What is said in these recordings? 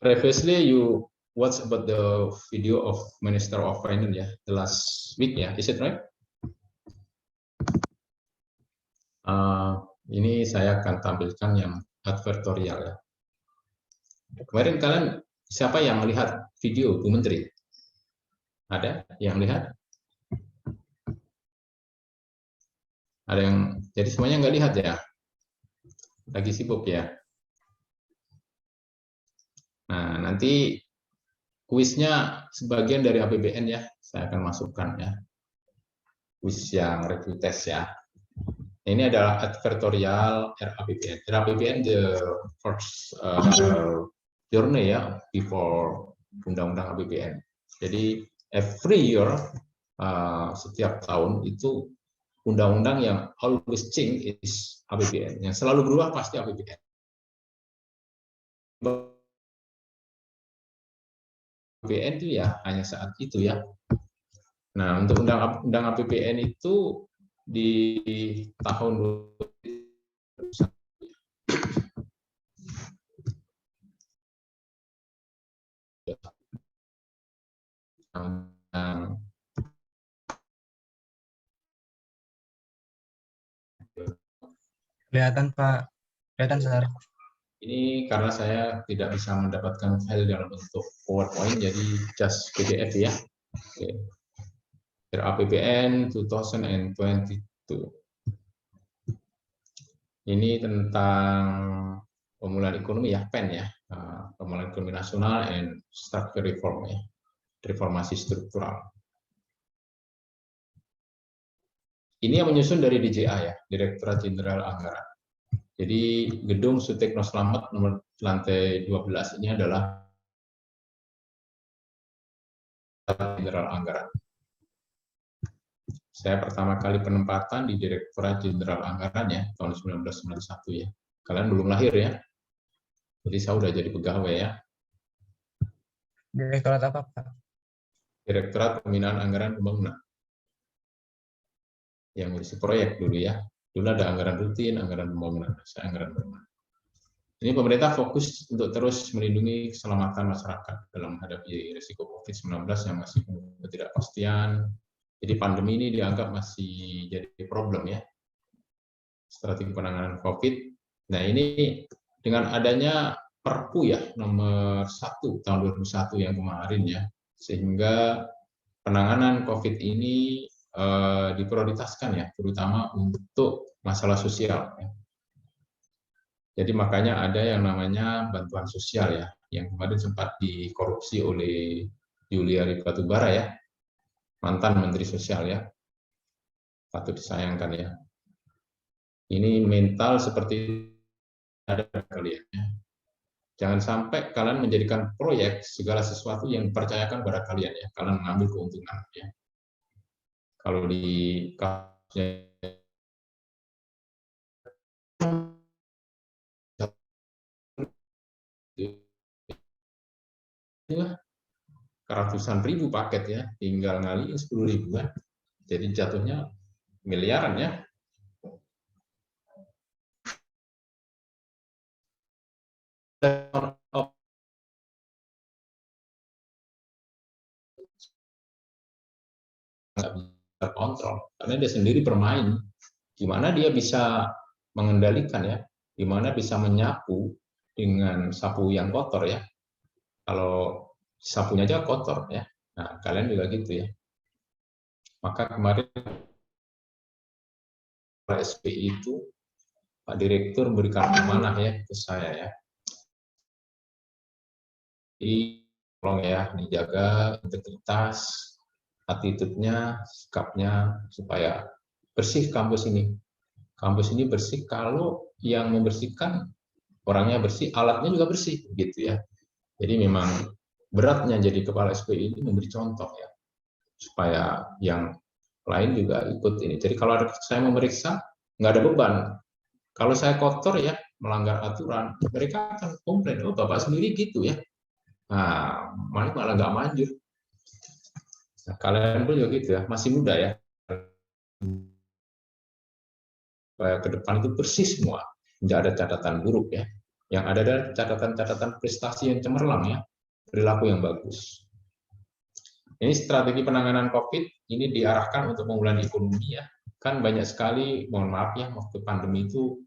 Previously, you watched about the video of Minister of Finance ya, the last week ya, is it right? Ini saya akan tampilkan yang advertorial ya. Kemarin kalian siapa yang melihat video Bu Menteri? Ada yang lihat? Ada yang, jadi semuanya nggak lihat ya? Lagi sibuk ya? Nah, nanti kuisnya sebagian dari APBN ya, saya akan masukkan ya. Kuis yang review test ya. Ini adalah advertorial RAPBN. RAPBN the first journey ya before undang-undang APBN. Jadi every year setiap tahun itu undang-undang yang always change is APBN. Yang selalu berubah pasti APBN. APBN itu ya hanya saat itu ya. Nah, untuk undang APBN itu di tahun 2021 Kelihatan Pak, kelihatan Sar. Ini karena saya tidak bisa mendapatkan file dalam bentuk PowerPoint, jadi just PDF ya. Oke. RAPBN 2022. Ini tentang pemulihan ekonomi ya, PEN ya, pemulihan ekonomi nasional and structural reform ya, reformasi struktural. Ini yang menyusun dari DJA ya, Direktorat Jenderal Anggaran. Jadi gedung Sutekno Slamet nomor lantai 12 ini adalah Jenderal Anggaran. Saya pertama kali penempatan di Direktorat Jenderal Anggaran ya, tahun 1991 ya. Kalian belum lahir ya. Jadi saya udah jadi pegawai ya. Direktorat apa Pak? Direktorat Pembinaan Anggaran Pembangunan. Yang ngurusi proyek dulu ya. Dulu ada anggaran rutin, anggaran pembangunan. Saya anggaran pembangunan. Ini pemerintah fokus untuk terus melindungi keselamatan masyarakat dalam menghadapi risiko COVID-19 yang masih penuh ketidakpastian. Jadi pandemi ini dianggap masih jadi problem ya. Strategi penanganan COVID. Nah ini dengan adanya Perpu ya nomor 1 tahun 2001 yang kemarin ya, sehingga penanganan COVID ini diprioritaskan ya, terutama untuk masalah sosial. Ya. Jadi makanya ada yang namanya bantuan sosial ya, yang kemarin sempat dikorupsi oleh Juliari Batubara ya, mantan Menteri Sosial ya, patut disayangkan ya. Ini mental seperti ada kalian ya. Jangan sampai kalian menjadikan proyek segala sesuatu yang dipercayakan pada kalian ya, kalian mengambil keuntungan ya. Kalau di kasusnya ratusan ribu paket ya, tinggal ngaliin 10.000 kan, jadi jatuhnya miliaran ya. Nggak bisa terkontrol karena dia sendiri bermain. Gimana dia bisa mengendalikan ya, gimana bisa menyapu dengan sapu yang kotor ya. Kalau sapunya aja kotor ya. Nah, kalian juga gitu ya. Maka kemarin SPI itu Pak Direktur memberikan amanah ya ke saya ya. Jadi tolong ya dijaga integritas, attitude-nya, sikapnya supaya bersih kampus ini. Kampus ini bersih kalau yang membersihkan orangnya bersih, alatnya juga bersih gitu ya. Jadi memang beratnya jadi kepala SPI ini memberi contoh ya, supaya yang lain juga ikut ini. Jadi kalau ada saya memeriksa, nggak ada beban. Kalau saya kotor ya, melanggar aturan, mereka akan komplain, oh Bapak sendiri gitu ya. Nah, malah nggak maju. Nah, kalian pun juga gitu ya, masih muda ya. Supaya ke depan itu bersih semua, nggak ada catatan buruk ya. Yang ada adalah catatan-catatan prestasi yang cemerlang ya, perilaku yang bagus. Ini strategi penanganan COVID ini diarahkan untuk pemulihan ekonomi ya. Kan banyak sekali, mohon maaf ya, waktu pandemi itu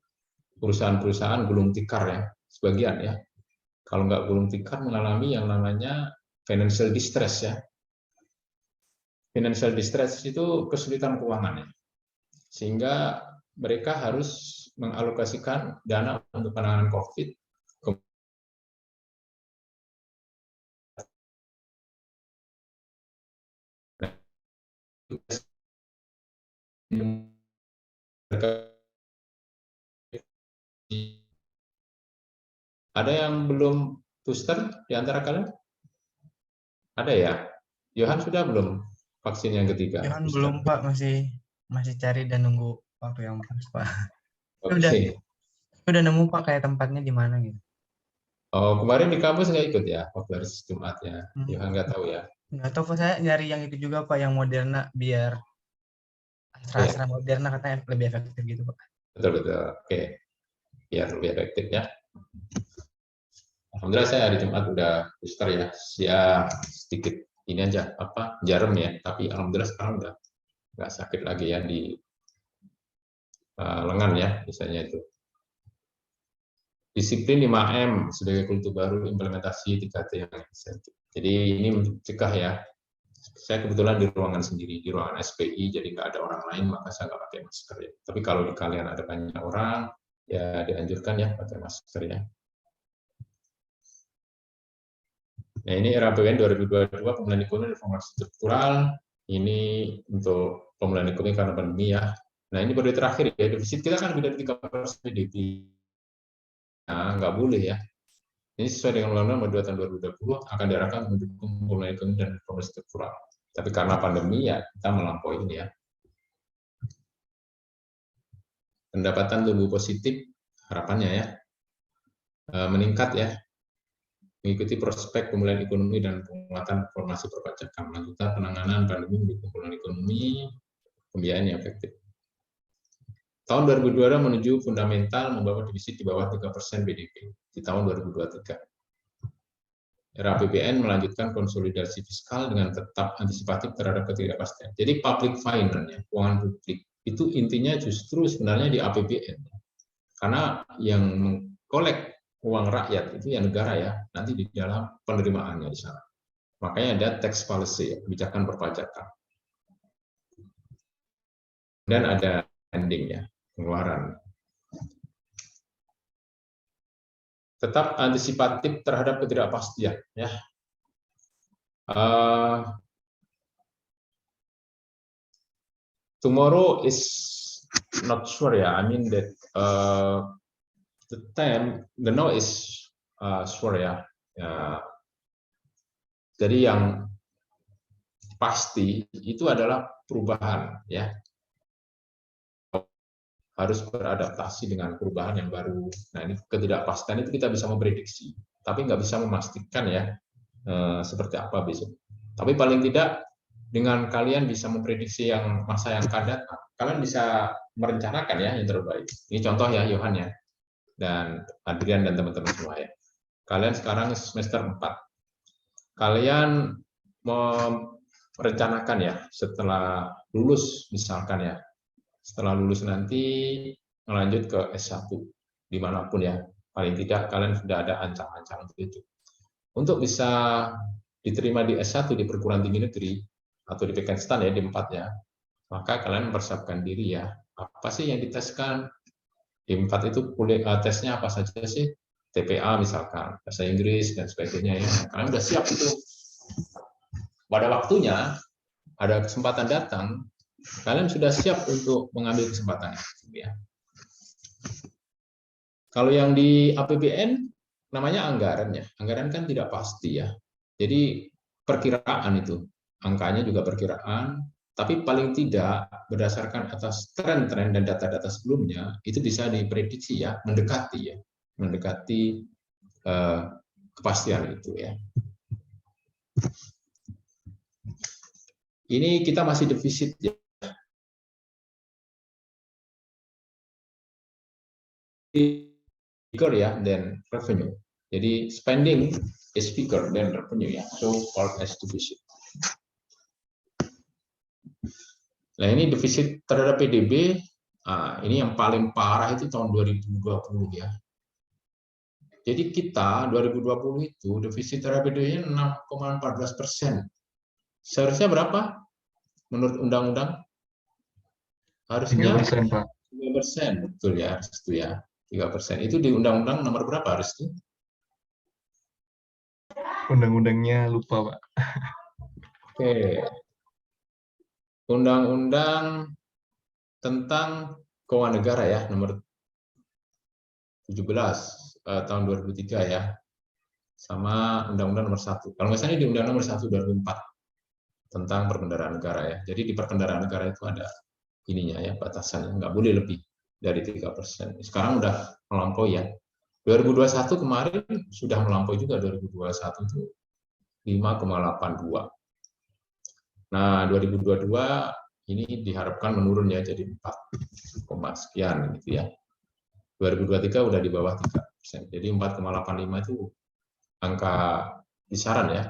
perusahaan-perusahaan gulung tikar ya, sebagian ya. Kalau nggak gulung tikar mengalami yang namanya financial distress ya. Financial distress itu kesulitan keuangan ya. Sehingga mereka harus mengalokasikan dana untuk penanganan COVID. Ada yang belum booster di antara kalian? Ada ya? Johan sudah belum vaksin yang ketiga? Johan Booster? belum Pak, masih cari dan nunggu waktu yang pas Pak. Udah Oke. udah nemu Pak kayak tempatnya di mana gitu. Oh, kemarin di kampus nggak ikut ya waktu hari Jumat ya? Hmm. Johan nggak tahu ya? Nggak tahu Pak, saya nyari yang itu juga Pak, yang Moderna biar Iya, Astra Moderna katanya lebih efektif gitu Pak. betul-betul. Oke, biar lebih efektif ya. Alhamdulillah saya hari Jumat udah booster ya. Ya sedikit ini aja apa jarum ya. Tapi alhamdulillah sekarang udah nggak sakit lagi ya di lengan ya, misalnya itu. Disiplin 5M sebagai kultur baru implementasi 3T yang insentif. Jadi ini mencegah ya. Saya kebetulan di ruangan sendiri, di ruangan SPI, jadi nggak ada orang lain, maka saya nggak pakai masker ya. Tapi kalau di kalian ada banyak orang, ya dianjurkan ya pakai masker ya. Nah ini RAPBN 2022 pemulihan ekonomi dan reformasi struktural. Ini untuk pemulihan ekonomi karena pandemi ya. Nah ini periode terakhir ya, defisit kita kan lebih dari 3% PDB. Nah, nggak boleh ya. Ini sesuai dengan Undang-Undang Nomor 2 Tahun 2020 akan diarahkan mendukung pemulihan ekonomi dan reformasi struktural. Tapi karena pandemi ya kita melampaui ini ya. Pendapatan tumbuh positif harapannya ya meningkat ya, mengikuti prospek pemulihan ekonomi dan penguatan reformasi perpajakan, melanjutkan penanganan pandemi mendukung pemulihan ekonomi, pembiayaan yang efektif. Tahun 2022 menuju fundamental membawa defisit di bawah 3% PDB di tahun 2023. RAPBN melanjutkan konsolidasi fiskal dengan tetap antisipatif terhadap ketidakpastian. Jadi public finance, keuangan publik, itu intinya justru sebenarnya di APBN. Karena yang mengkolek uang rakyat itu ya negara ya, nanti di dalam penerimaannya di sana. Makanya ada tax policy, kebijakan perpajakan. Dan ada ending ya, pengeluaran. Tetap antisipatif terhadap ketidakpastian ya. Tomorrow is not sure ya. I mean that the time, the now is sure ya. Jadi yang pasti itu adalah perubahan ya. Harus beradaptasi dengan perubahan yang baru. Nah ini ketidakpastian itu kita bisa memprediksi, tapi nggak bisa memastikan ya seperti apa besok. Tapi paling tidak dengan kalian bisa memprediksi yang masa yang akan datang, kalian bisa merencanakan ya yang terbaik. Ini contoh ya Yohan ya, dan Adrian dan teman-teman semua ya. Kalian sekarang semester 4. Kalian merencanakan ya setelah lulus misalkan ya, setelah lulus nanti melanjut ke S1 dimanapun ya, paling tidak kalian sudah ada ancang-ancang untuk itu. Untuk bisa diterima di S1 di perguruan tinggi negeri atau di Pakistan ya, di 4 ya, maka kalian mempersiapkan diri ya. Apa sih yang diteskan? Di 4 itu tesnya apa saja sih? TPA misalkan, bahasa Inggris dan sebagainya ya. Kalian sudah siap itu. Pada waktunya, ada kesempatan datang, kalian sudah siap untuk mengambil kesempatan itu ya. Kalau yang di APBN namanya anggaran ya. Anggaran kan tidak pasti ya. Jadi perkiraan itu. Angkanya juga perkiraan, tapi paling tidak berdasarkan atas tren-tren dan data-data sebelumnya itu bisa diprediksi ya, mendekati kepastian itu ya. Ini kita masih defisit ya. bigger ya than revenue. Jadi spending is bigger than revenue ya, so called as deficit. Nah ini defisit terhadap PDB, ini yang paling parah itu tahun 2020 ya. Jadi kita 2020 itu defisit terhadap PDB-nya 6,14%. Seharusnya berapa? Menurut undang-undang harusnya 3%, Pak. 3%, betul ya, harus itu ya. 3%. Itu di undang-undang nomor berapa harus itu? Undang-undangnya lupa, Pak. Oke. Undang-undang tentang keuangan negara ya, nomor 17 tahun 2003 ya. Sama Undang-Undang nomor 1. Kalau nggak salah di Undang-Undang nomor 1 2004 tentang perbendaharaan negara ya. Jadi di perbendaharaan negara itu ada ininya ya, batasannya nggak boleh lebih dari 3%. Sekarang udah melampaui ya. 2021 kemarin sudah melampaui juga, 2021 itu 5,82. Nah, 2022 ini diharapkan menurun ya jadi 4, sekian gitu ya. 2023 udah di bawah 3%. Jadi 4,85 itu angka kisaran ya.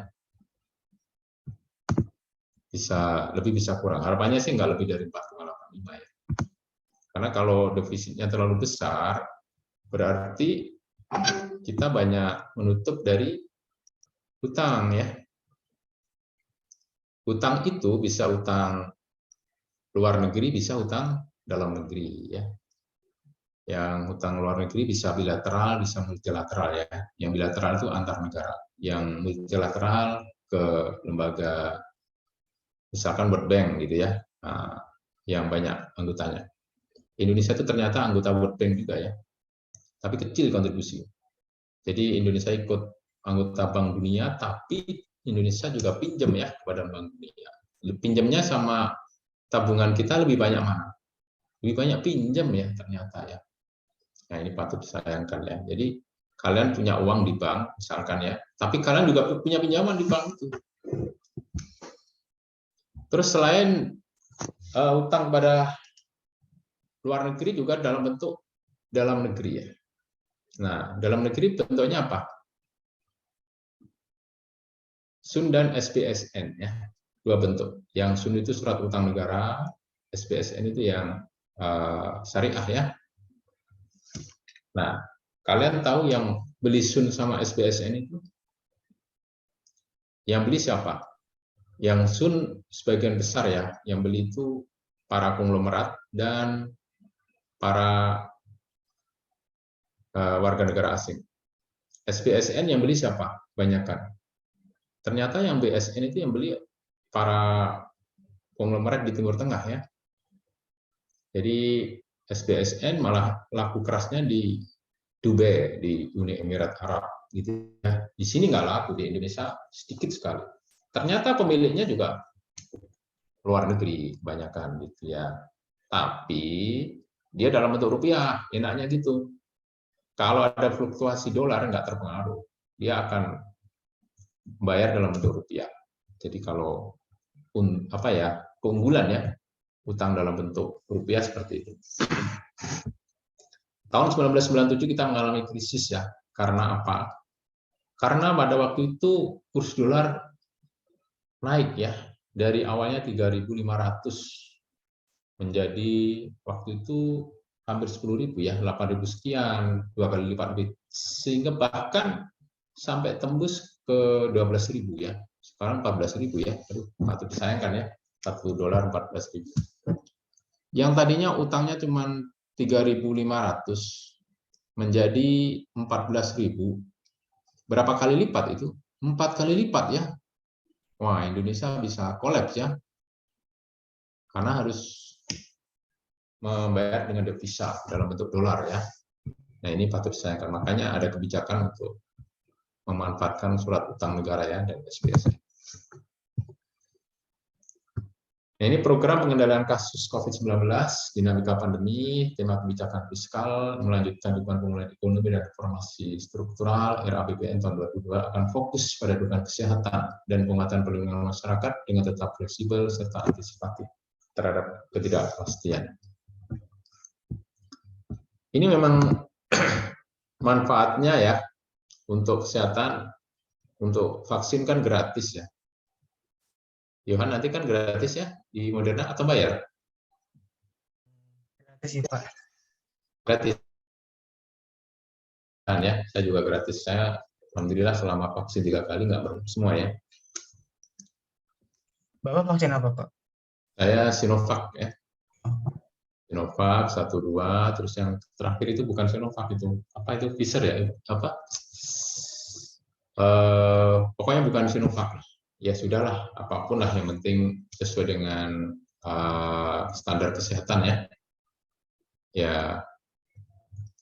Bisa lebih bisa kurang. Harapannya sih nggak lebih dari 4,85 ya. Karena kalau defisitnya terlalu besar, berarti kita banyak menutup dari hutang ya. Hutang itu bisa hutang luar negeri, bisa hutang dalam negeri ya. Yang hutang luar negeri bisa bilateral, bisa multilateral ya. Yang bilateral itu antar negara. Yang multilateral ke lembaga misalkan World Bank gitu ya. Nah, yang banyak anggotanya. Indonesia itu ternyata anggota World Bank juga ya. Tapi kecil kontribusi. Jadi Indonesia ikut anggota Bank Dunia, tapi Indonesia juga pinjam ya kepada Bank Dunia. Pinjamnya sama tabungan kita lebih banyak mana? Lebih banyak pinjam ya ternyata ya. Nah ini patut disayangkan ya. Jadi kalian punya uang di bank misalkan ya, tapi kalian juga punya pinjaman di bank itu. Terus selain utang pada luar negeri juga dalam bentuk dalam negeri ya. Nah dalam negeri bentuknya apa? SUN dan SPSN ya, dua bentuk. Yang SUN itu surat utang negara, SPSN itu yang syariah ya. Nah, kalian tahu yang beli SUN sama SPSN itu? Yang beli siapa? Yang SUN sebagian besar ya, yang beli itu para konglomerat dan para warga negara asing. SPSN yang beli siapa? Banyakan. Ternyata yang BSN itu yang beli para konglomerat di Timur Tengah ya. Jadi SPSN malah laku kerasnya di Dubai, di Uni Emirat Arab gitu ya. Di sini nggak laku, di Indonesia sedikit sekali. Ternyata pemiliknya juga luar negeri kebanyakan gitu ya. Tapi dia dalam bentuk rupiah, enaknya gitu. Kalau ada fluktuasi dolar nggak terpengaruh, dia akan bayar dalam bentuk rupiah. Jadi kalau keunggulan ya, utang dalam bentuk rupiah seperti itu. Tahun 1997 kita mengalami krisis ya. Karena apa? Karena pada waktu itu kurs dolar naik ya. Dari awalnya 3.500 menjadi waktu itu hampir 10.000 ya, 8.000 sekian, 2 kali lipat lebih. Sehingga bahkan sampai tembus ke 12.000 ya. Sekarang 14.000 ya. Aduh, patut disayangkan ya. $1 14.000. Yang tadinya utangnya cuma 3.500 menjadi 14.000. Berapa kali lipat itu? 4 kali lipat ya. Wah, Indonesia bisa kolaps ya. Karena harus membayar dengan devisa dalam bentuk dolar ya. Nah, ini patut disayangkan. Makanya ada kebijakan untuk memanfaatkan surat utang negara ya dan SPSN. Nah, ini program pengendalian kasus COVID-19, dinamika pandemi, tema kebijakan fiskal, melanjutkan dukungan pemulihan ekonomi dan reformasi struktural, RAPBN tahun 2022 akan fokus pada dukungan kesehatan dan penguatan perlindungan masyarakat dengan tetap fleksibel serta antisipatif terhadap ketidakpastian. Ini memang manfaatnya ya untuk kesehatan, untuk vaksin kan gratis ya. Yohan nanti kan gratis ya di Moderna atau bayar? Gratis sih Pak. Gratis kan ya, saya juga gratis. Saya alhamdulillah selama vaksin 3 kali nggak berhenti semua ya. Bapak vaksin apa Pak? Saya Sinovac ya. Sinovac 1, 2, terus yang terakhir itu bukan Sinovac, itu apa itu Pfizer ya, apa pokoknya bukan Sinovac. Ya sudahlah, apapun lah yang penting sesuai dengan standar kesehatan ya. Ya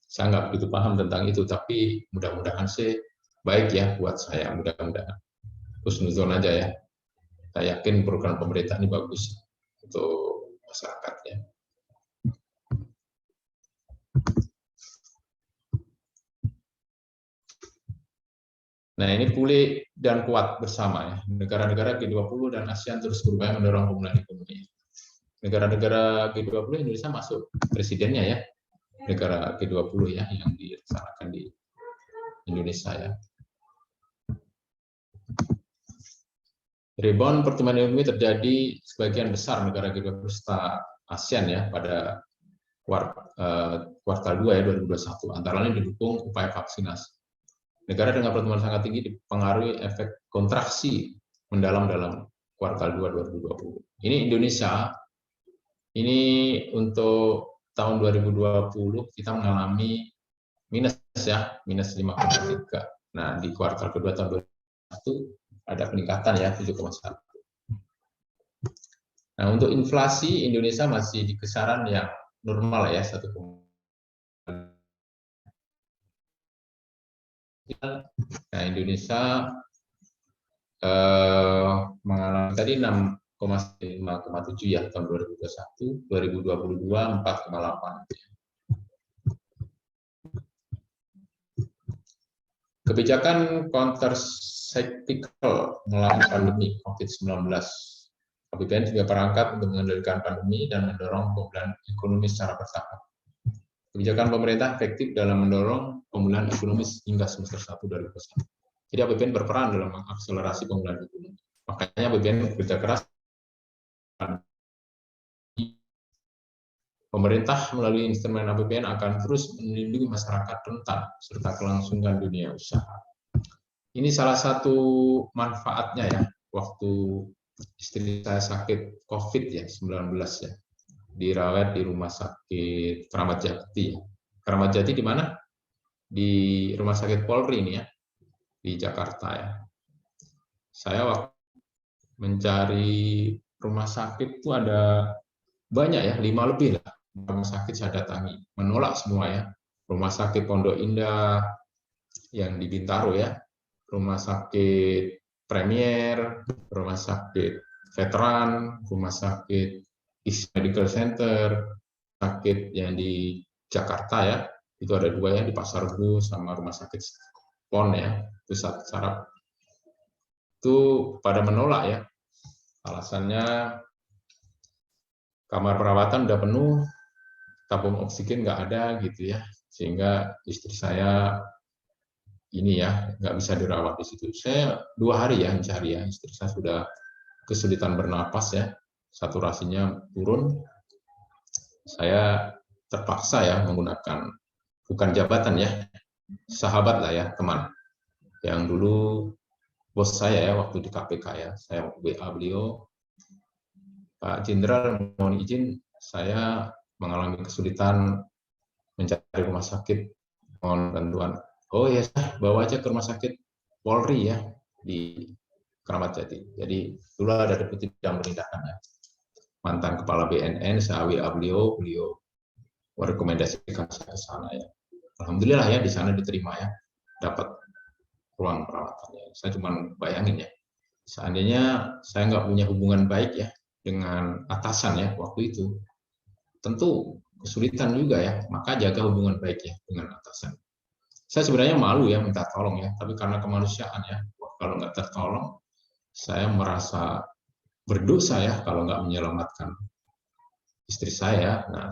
saya nggak begitu paham tentang itu, tapi mudah-mudahan sih baik ya buat saya, mudah-mudahan. Husnuzon aja ya. Saya yakin program pemerintah ini bagus untuk masyarakatnya. Nah, ini pulih dan kuat bersama ya. Negara-negara G20 dan ASEAN terus berupaya mendorong pemulihan ekonomi. Negara-negara G20 Indonesia masuk presidennya ya. Negara G20 ya yang dilaksanakan di Indonesia ya. Rebound pertumbuhan ekonomi terjadi sebagian besar negara G20 serta ASEAN ya pada kuartal 2 ya 2021, antara lain didukung upaya vaksinasi. Negara dengan pertumbuhan sangat tinggi dipengaruhi efek kontraksi mendalam dalam kuartal 2 2020. Ini Indonesia, ini untuk tahun 2020 kita mengalami minus ya, minus 5,3. Nah, di kuartal kedua tahun 2021 ada peningkatan ya 7,1. Nah, untuk inflasi Indonesia masih di kisaran yang normal ya 1. Nah, Indonesia mengalami tadi 6,5,7 ya tahun 2021, 2022 4,8. Kebijakan countercyclical melawan pandemi COVID-19. APBN juga perangkat untuk mengendalikan pandemi dan mendorong pemulihan ekonomi secara bertahap. Kebijakan pemerintah efektif dalam mendorong pemulihan ekonomi hingga semester 1 2021. Jadi APBN berperan dalam mengakselerasi pemulihan ekonomi. Makanya APBN bekerja keras. Pemerintah melalui instrumen APBN akan terus melindungi masyarakat rentan serta kelangsungan dunia usaha. Ini salah satu manfaatnya ya, waktu istri saya sakit COVID ya 19 ya, dirawat di rumah sakit Keramat Jati. Keramat Jati di mana? Di rumah sakit Polri ini ya, di Jakarta ya. Saya waktu mencari rumah sakit itu ada banyak ya, 5 lebih lah rumah sakit saya datangi, menolak semua ya. Rumah sakit Pondok Indah yang di Bintaro ya, rumah sakit Premier, rumah sakit Veteran, rumah sakit East Medical Center, sakit yang di Jakarta ya, itu ada 2 ya, di Pasar Rebo sama rumah sakit PON ya, Pusat Saraf. Itu pada menolak ya, alasannya kamar perawatan udah penuh, tabung oksigen nggak ada gitu ya, sehingga istri saya ini ya nggak bisa dirawat di situ. Saya 2 hari ya mencari ya, istri saya sudah kesulitan bernapas ya, saturasinya turun. Saya terpaksa ya menggunakan, bukan jabatan ya, sahabat lah ya, teman yang dulu bos saya ya waktu di KPK ya, saya WA beliau, Pak Jenderal mohon izin saya mengalami kesulitan mencari rumah sakit, mohon bantuan. Oh ya, bawa aja ke rumah sakit Polri ya di Keramat Jati. Jadi dulu ada deputi bidang penindakan ya, mantan kepala BNN, saya WA beliau merekomendasikan saya ke sana ya. Alhamdulillah ya di sana diterima ya, dapat ruang perawatannya. Saya cuma bayangin ya, seandainya saya nggak punya hubungan baik ya dengan atasan ya waktu itu, tentu kesulitan juga ya, maka jaga hubungan baik ya dengan atasan. Saya sebenarnya malu ya minta tolong ya, tapi karena kemanusiaan ya, kalau nggak tertolong, saya merasa berdosa ya kalau nggak menyelamatkan istri saya. Nah,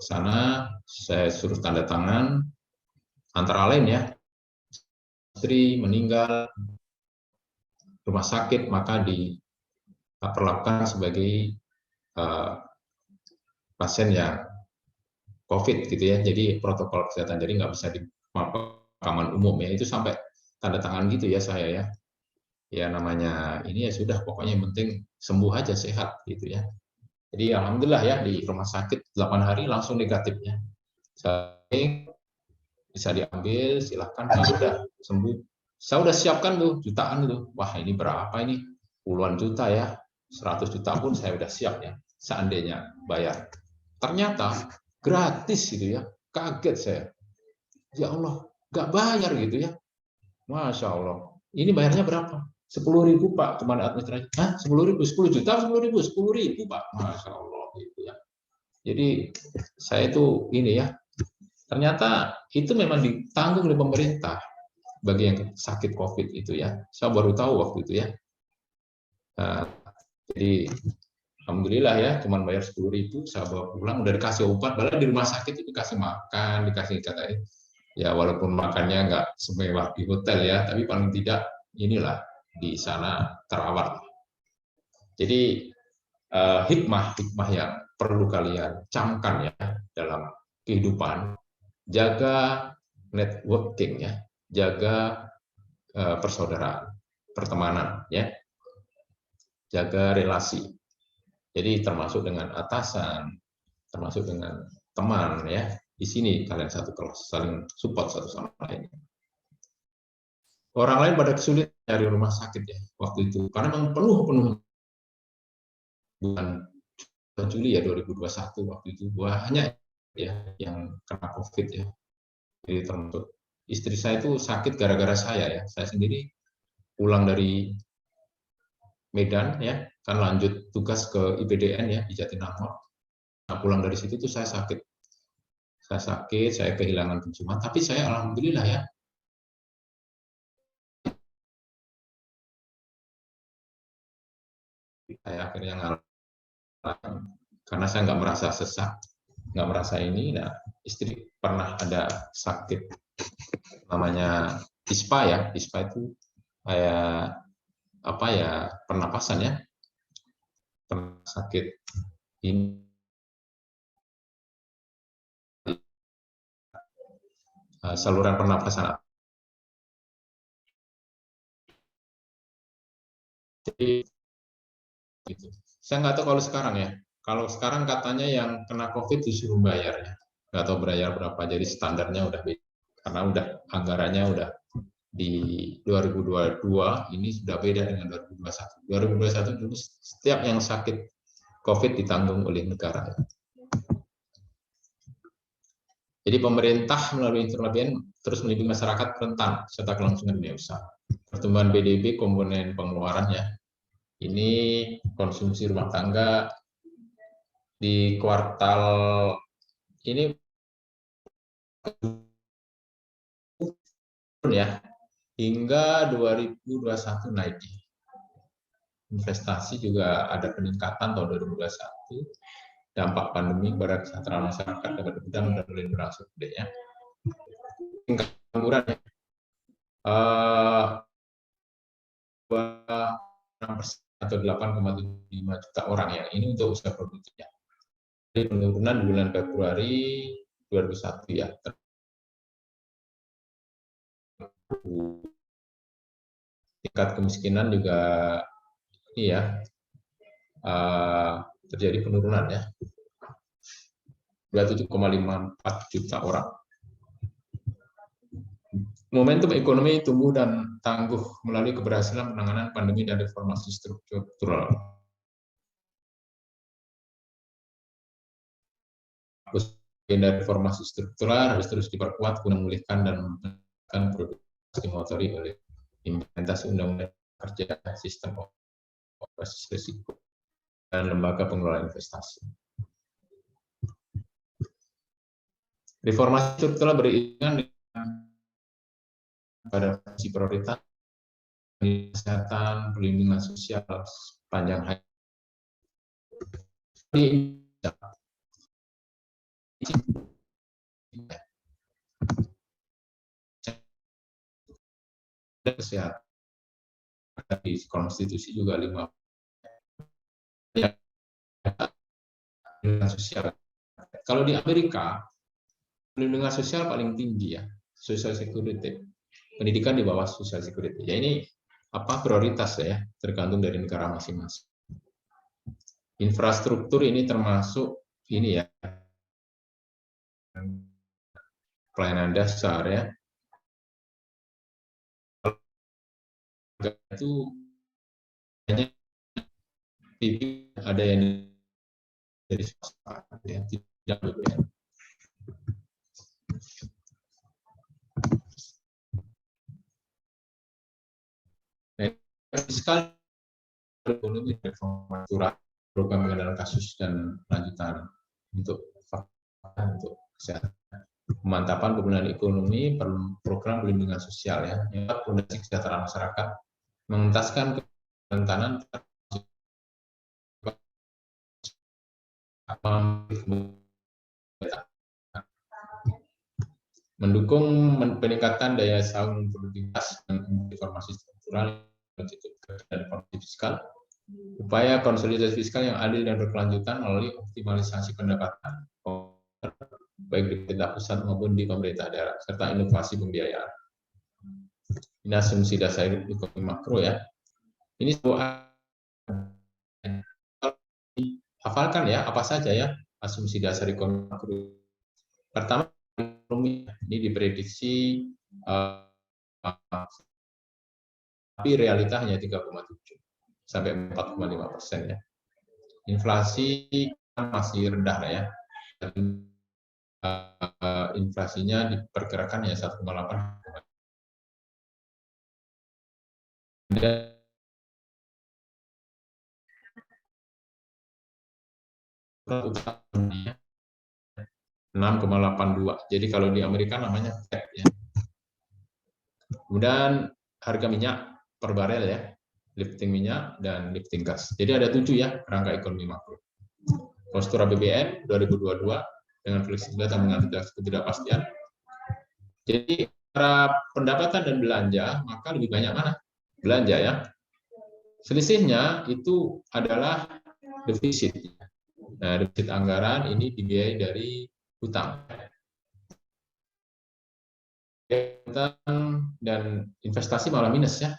sana saya suruh tanda tangan, Antara lain ya, istri meninggal, rumah sakit maka diperlakukan sebagai pasien yang COVID gitu ya. Jadi protokol kesehatan, jadi nggak bisa di pemakaman umum ya. Itu sampai tanda tangan gitu ya saya ya. Ya namanya ini ya sudah, pokoknya yang penting sembuh aja, sehat gitu ya. Jadi alhamdulillah ya di rumah sakit 8 hari langsung negatifnya. Saya bisa diambil, silahkan, sudah sembuh. Saya udah siapkan tuh jutaan tuh. Wah ini berapa ini? Puluhan juta ya. 100 juta pun saya udah siap ya. Seandainya bayar. Ternyata gratis gitu ya. Kaget saya. Ya Allah, nggak bayar gitu ya. Masya Allah. Ini bayarnya berapa? 10.000 Pak, teman administrasi. Hah? 10.000, 10 juta, 10.000, 10.000 Pak. Masya Allah gitu ya. Jadi saya itu ini ya, ternyata itu memang ditanggung oleh pemerintah bagi yang sakit COVID itu ya. Saya baru tahu waktu itu ya. Nah, jadi alhamdulillah ya, cuma bayar 10.000, saya bawa pulang, udah dikasih obat, padahal di rumah sakit itu dikasih makan, dikasih katanya. Ya walaupun makannya nggak semewah di hotel ya, tapi paling tidak inilah di sana terawat. Jadi hikmah yang perlu kalian camkan ya dalam kehidupan, jaga networking ya, jaga persaudaraan, pertemanan ya, jaga relasi. Jadi termasuk dengan atasan, termasuk dengan teman ya. Di sini kalian satu kelas, saling support satu sama lain. Orang lain pada kesulitan dari rumah sakit ya waktu itu, karena memang penuh bulan Juli ya 2021 waktu itu banyak ya yang kena COVID ya. Jadi termasuk istri saya itu sakit gara-gara saya ya. Saya sendiri pulang dari Medan ya, kan lanjut tugas ke IPDN ya di Jatinangor. Nah, pulang dari situ tuh saya sakit. Saya kehilangan penciuman, tapi saya alhamdulillah ya. Saya akhirnya ngalah karena saya nggak merasa sesak, nggak merasa ini. Nah, istri pernah ada sakit namanya ISPA ya. ISPA itu kayak apa ya, pernapasan ya, pernah sakit ini saluran pernapasan. Jadi gitu. Saya nggak tahu kalau sekarang ya. Kalau sekarang katanya yang kena COVID disuruh bayar ya. Nggak tahu bayar berapa. Jadi standarnya udah beda. Karena udah anggarannya udah di 2022 ini sudah beda dengan 2021. 2021 dulu setiap yang sakit COVID ditanggung oleh negara. Jadi pemerintah melalui internal BPN terus melindungi masyarakat rentan serta kelangsungan dunia usaha. Pertumbuhan PDB komponen pengeluarannya ini konsumsi rumah tangga di kuartal ini ya hingga 2021 naik. Investasi juga ada peningkatan tahun 2021. Dampak pandemi pada kesejahteraan masyarakat dapat bidang dan mulai berangsur gedenya. Tingkat pengangguran ya. 6% atau 8,75 juta orang ya. Ini untuk usaha produktifnya. Jadi penurunan bulan Februari 2001 ya. Tingkat kemiskinan juga ini ya terjadi penurunan ya. 27,54 juta orang. Momentum ekonomi tumbuh dan tangguh melalui keberhasilan penanganan pandemi dan reformasi struktural. Agenda reformasi struktural harus terus diperkuat guna memulihkan dan meningkatkan produksi dimotori oleh implementasi undang-undang kerja, sistem operasi risiko, dan lembaga pengelola investasi. Reformasi struktural beriringan dengan pada fungsi prioritas kesehatan, perlindungan sosial sepanjang hari. kesehatan di konstitusi juga 5 ya, perlindungan sosial. Kalau di Amerika perlindungan sosial paling tinggi ya, social security. Pendidikan di bawah social security. Ya ini apa prioritas ya, tergantung dari negara masing-masing. Infrastruktur ini termasuk ini ya, pelayanan dasar ya. Itu hanya ada yang dari swasta ya, tidak BPN. Fiskal ekonomi reforma surat program pengendalian kasus dan lanjutan untuk kesehatan, pemantapan pemulihan ekonomi, program perlindungan sosial ya, yang fondasi kesejahteraan masyarakat, mengentaskan kerentanan mendukung peningkatan daya saing produktivitas dan informasi struktural dan reformasi fiskal, upaya konsolidasi fiskal yang adil dan berkelanjutan melalui optimalisasi pendapatan baik di pemerintah pusat maupun di pemerintah daerah, serta inovasi pembiayaan. Ini asumsi dasar ekonomi makro ya. Ini hafalkan ya, apa saja ya asumsi dasar ekonomi makro. Pertama, ekonomi ini diprediksi tapi realita hanya 3,7 sampai 4,5% ya. Inflasi masih rendah ya. Dan, inflasinya diperkirakan ya 1,8. Dan 6,82. Jadi kalau di Amerika namanya Fed ya. Kemudian harga minyak per barel ya, lifting minyak dan lifting gas. Jadi ada 7 ya kerangka ekonomi makro. Postur APBN 2022 dengan fleksibilitas dan mengatasi ketidakpastian. Jadi para pendapatan dan belanja, maka lebih banyak mana? Belanja ya. Selisihnya itu adalah defisit. Nah, defisit anggaran ini dibiayai dari hutang. Dan investasi malah minus ya.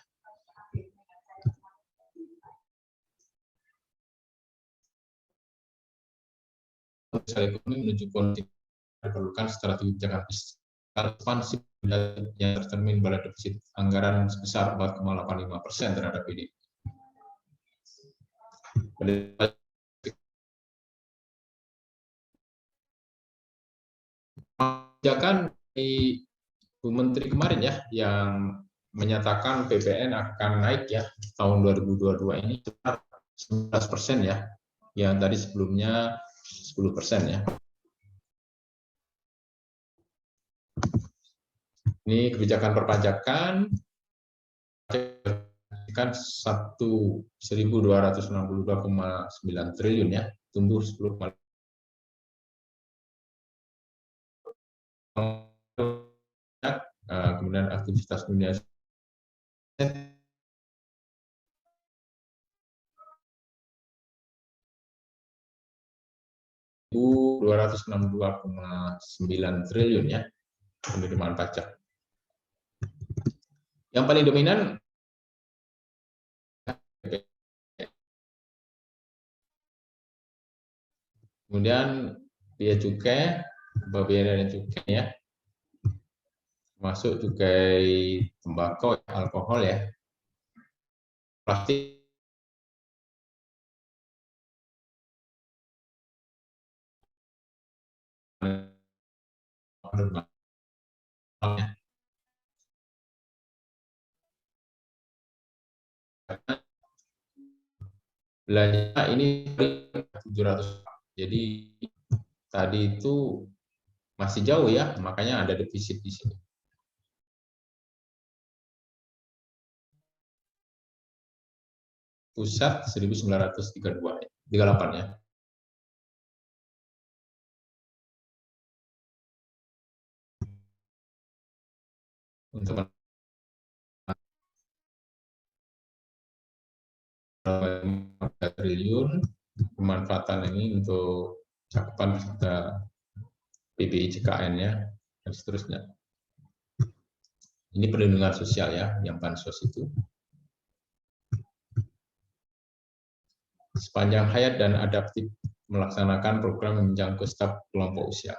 Sosial ekonomi menuju kondisi diperlukan strategi kebijakan fiskal ekspansif yang tercermin pada defisit anggaran sebesar 4,85% terhadap PDB. Kebijakan di Bu Menteri kemarin ya yang menyatakan PPN akan naik ya tahun 2022 ini sekitar 11% ya, yang tadi sebelumnya 10% ya. Ini kebijakan perpajakan kan 1.262,9 triliun ya, tumbuh 10,5%. Kemudian aktivitas dunia 262,9 triliun ya penerimaan pajak. Yang paling dominan kemudian biaya cukai, biaya dan cukai ya, masuk cukai tembakau, alkohol ya, plastik. Belanja ini 700. Jadi tadi itu masih jauh ya, makanya ada defisit di sini. Pusat 1932, 38 ya. Untuk triliun pemanfaatan ini untuk cakupan peserta PBI JKN-nya dan seterusnya. Ini perlindungan sosial ya, yang bansos itu. Sepanjang hayat dan adaptif melaksanakan program yang menjangkau setiap kelompok usia.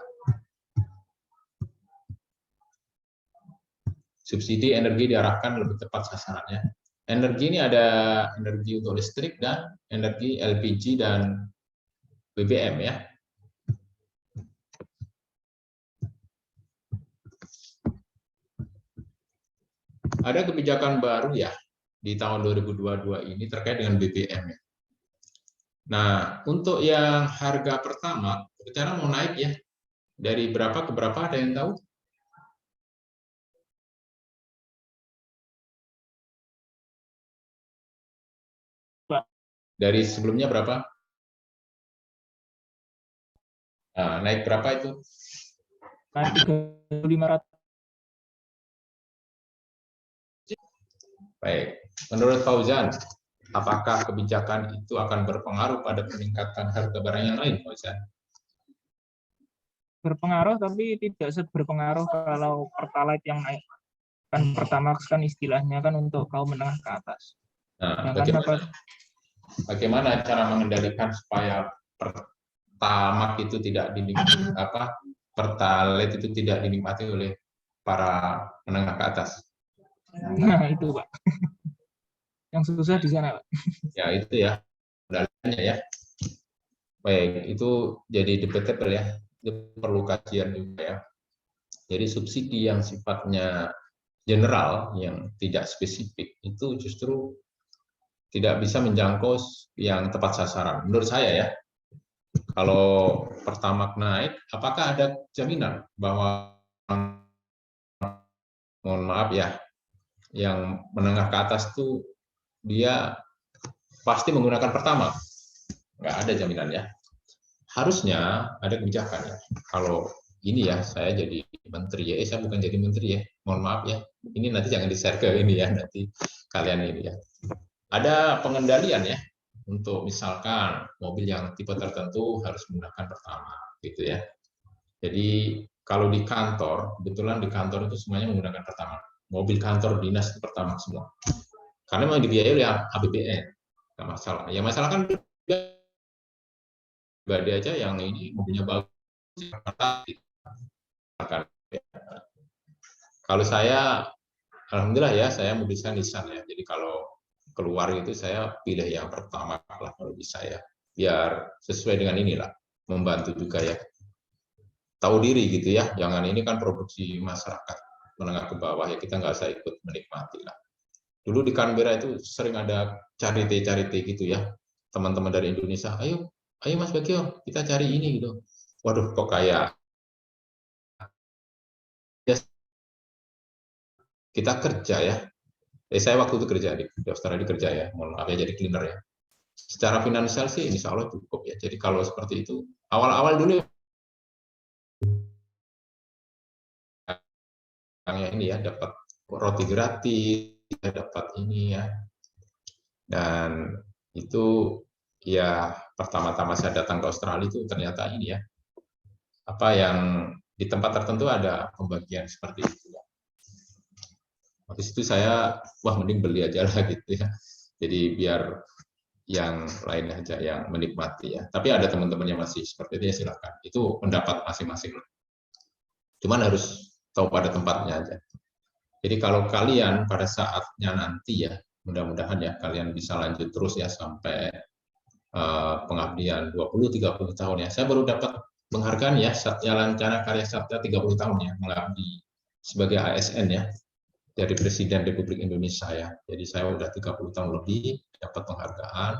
Subsidi energi diarahkan lebih tepat sasarannya. Energi ini ada energi untuk listrik dan energi LPG dan BBM ya. Ada kebijakan baru ya di tahun 2022 ini terkait dengan BBM ya. Nah, untuk yang harga pertama, sekarang mau naik ya. Dari berapa ke berapa, ada yang tahu? Pak. Dari sebelumnya berapa? Nah, naik berapa itu? Naik 3.500. Baik, menurut Fauzan, apakah kebijakan itu akan berpengaruh pada peningkatan harga barang yang lain, Fauzan? Berpengaruh, tapi tidak seberpengaruh kalau Pertalite yang naik. Kan Pertamax kan istilahnya kan untuk kaum menengah ke atas. Nah, Sedangkan bagaimana cara mengendalikan supaya Pertamax itu tidak dinikmati, Pertalite itu tidak dinikmati oleh para menengah ke atas? nah itu Pak. Yang susah di sana Pak. Ya itu ya, kendalinya ya. Baik, itu jadi debatable ya. Itu perlu kajian juga ya. Jadi subsidi yang sifatnya general, yang tidak spesifik, itu justru tidak bisa menjangkau yang tepat sasaran. Menurut saya ya, kalau Pertamax naik, apakah ada jaminan bahwa, mohon maaf ya, yang menengah ke atas itu dia pasti menggunakan Pertamax? Nggak ada jaminan ya. Harusnya ada kebijakan ya. Kalau ini ya, saya jadi menteri ya, saya bukan jadi menteri ya, mohon maaf ya. Ini nanti jangan di-share ke ini ya, nanti kalian ini ya. Ada pengendalian ya, untuk misalkan mobil yang tipe tertentu harus menggunakan Pertamax gitu ya. Jadi kalau di kantor, kebetulan di kantor itu semuanya menggunakan Pertamax. Mobil kantor dinas itu Pertamax semua. Karena memang dibiayai oleh APBN, nggak masalah. Yang masalah kan pribadi aja yang ini mobilnya bagus. Kalau saya, alhamdulillah ya, saya mobilnya Nissan ya. Jadi kalau keluar itu saya pilih yang pertama lah kalau bisa ya. Biar sesuai dengan inilah, membantu juga ya. Tahu diri gitu ya, jangan ini kan produksi masyarakat menengah ke bawah ya, kita nggak usah ikut menikmati lah. Dulu di Canberra itu sering ada charity gitu ya, teman-teman dari Indonesia, ayo Mas Bagio, kita cari ini gitu. Waduh, kok kayak kita kerja ya. Saya waktu itu kerja di Australia kerja ya, mohon maaf ya, jadi cleaner ya. Secara finansial sih insya Allah cukup ya. Jadi kalau seperti itu, awal-awal dulu yang ini ya, dapat roti gratis, dapat ini ya. Dan itu ya pertama-tama saya datang ke Australia itu ternyata ini ya, apa yang di tempat tertentu ada pembagian seperti itu ya. Habis itu saya wah mending beli aja lah gitu ya. Jadi biar yang lain aja yang menikmati ya. Tapi ada teman-teman yang masih seperti itu ya silakan. Itu pendapat masing-masing. Cuman harus tahu pada tempatnya aja. Jadi kalau kalian pada saatnya nanti ya, mudah-mudahan ya kalian bisa lanjut terus ya sampai pengabdian 20-30 tahun ya. Saya baru dapat penghargaan ya Satya Lancana Karya Satya 30 tahun ya mengabdi sebagai ASN ya dari Presiden Republik Indonesia ya. Jadi saya udah 30 tahun lebih dapat penghargaan.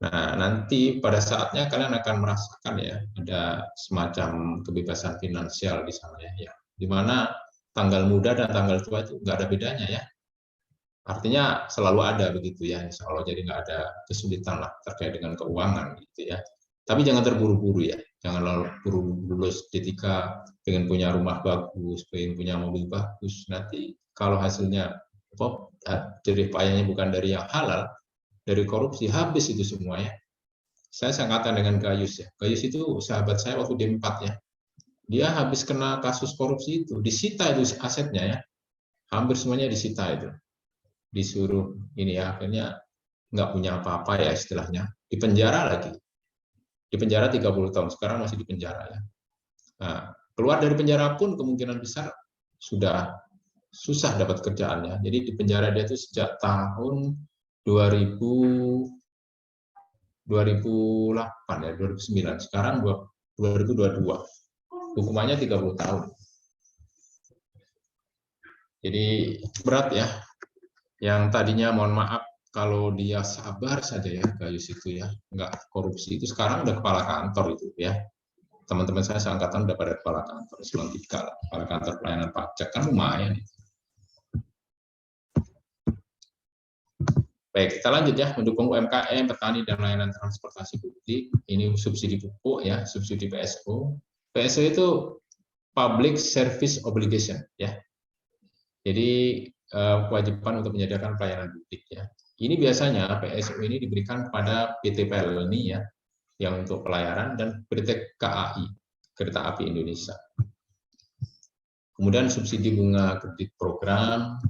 Nah, nanti pada saatnya kalian akan merasakan ya ada semacam kebebasan finansial di sana ya. Di mana tanggal muda dan tanggal tua itu nggak ada bedanya ya. Artinya selalu ada begitu ya, insya Allah. Jadi nggak ada kesulitan lah terkait dengan keuangan gitu ya. Tapi jangan terburu-buru ya. Jangan lalu buru-buru lulus ketika pengen punya rumah bagus, pengen punya mobil bagus. Nanti kalau hasilnya jerih payahnya bukan dari yang halal, dari korupsi, habis itu semua ya. Saya seangkatan dengan Gayus ya. Gayus itu sahabat saya waktu D4 ya. Dia habis kena kasus korupsi itu, disita itu asetnya ya. Hampir semuanya disita itu. Disuruh ini ya, akhirnya nggak punya apa-apa ya istilahnya. Di penjara lagi. Di penjara 30 tahun, sekarang masih di penjara ya. Nah, keluar dari penjara pun kemungkinan besar sudah susah dapat kerjaannya. Jadi di penjara dia itu sejak tahun 2008 ya, 2009. Sekarang 2022. Hukumannya 30 tahun. Jadi berat ya. Yang tadinya mohon maaf kalau dia sabar saja ya, Gayus itu ya, nggak korupsi itu, sekarang udah kepala kantor itu ya. Teman-teman saya seangkatan udah pada kepala kantor, eselon 3 lah, kepala kantor pelayanan pajak, kan lumayan. Baik, kita lanjut ya, mendukung UMKM, petani, dan layanan transportasi publik. Ini subsidi pupuk ya, subsidi PSO. PSO itu Public Service Obligation ya. Jadi kewajiban untuk menyediakan pelayanan publik ya. Ini biasanya PSO ini diberikan kepada PT PLNI ya, yang untuk pelayaran, dan PT KAI, Kereta Api Indonesia. Kemudian subsidi bunga kredit program,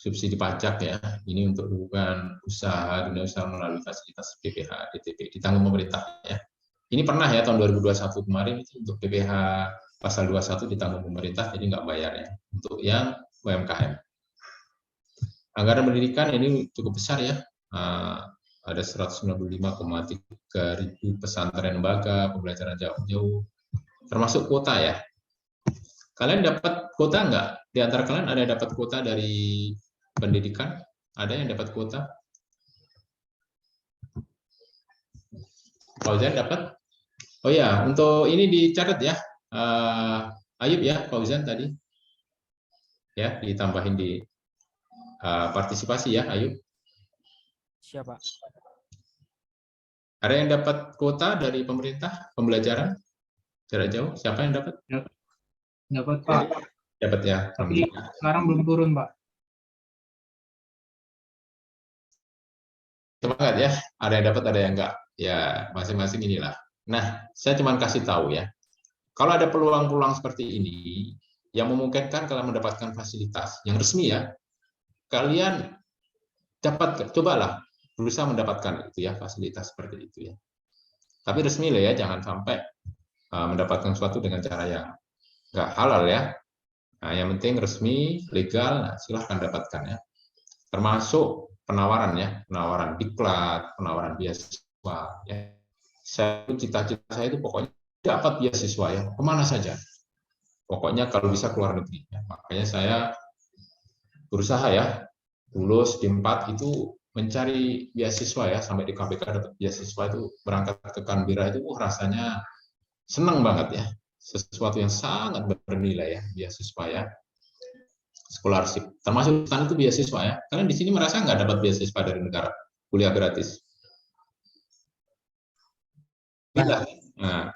subsidi pajak ya, ini untuk dukungan usaha dunia usaha melalui fasilitas PPH, DTP, ditanggung pemerintah ya. Ini pernah ya tahun 2021 kemarin itu untuk PPH pasal 21 ditanggung pemerintah, jadi nggak bayar ya untuk yang UMKM. Anggaran pendidikan ini cukup besar ya, ada 195,3 ribu pesantren lembaga, pembelajaran jarak jauh, termasuk kuota ya. Kalian dapat kuota nggak? Di antara kalian ada yang dapat kuota dari pendidikan? Ada yang dapat kuota? Fauzan dapat? Oh ya, untuk ini dicatat ya, Ayub ya, Fauzan tadi. Ya, ditambahin di partisipasi ya, Ayub. Siapa? Ada yang dapat kuota dari pemerintah pembelajaran jarak jauh? Siapa yang dapat? Dapat Pak. Dapat ya. Tapi sekarang belum turun Pak. Semangat ya. Ada yang dapat, ada yang enggak. Ya, masing-masing inilah. Nah, saya cuma kasih tahu ya. Kalau ada peluang-peluang seperti ini yang memungkinkan kalian mendapatkan fasilitas yang resmi ya, kalian dapat, cobalah berusaha mendapatkan itu ya, fasilitas seperti itu ya. Tapi resmi lah ya, jangan sampai mendapatkan sesuatu dengan cara yang nggak halal ya. Nah, yang penting resmi, legal, nah, silahkan dapatkan ya. Termasuk penawaran ya, penawaran diklat, penawaran beasiswa ya. Cita-cita saya itu pokoknya dapat beasiswa ya, kemana saja. Pokoknya kalau bisa keluar negeri. Ya. Makanya saya berusaha ya, lulus di 4 itu mencari beasiswa ya, sampai di KPK dapat beasiswa itu, berangkat ke Canberra itu rasanya senang banget ya, sesuatu yang sangat bernilai ya, beasiswa ya, scholarship, termasuk itu beasiswa ya. Kalian di sini merasa nggak dapat beasiswa dari negara, kuliah gratis? Tidak. Nah,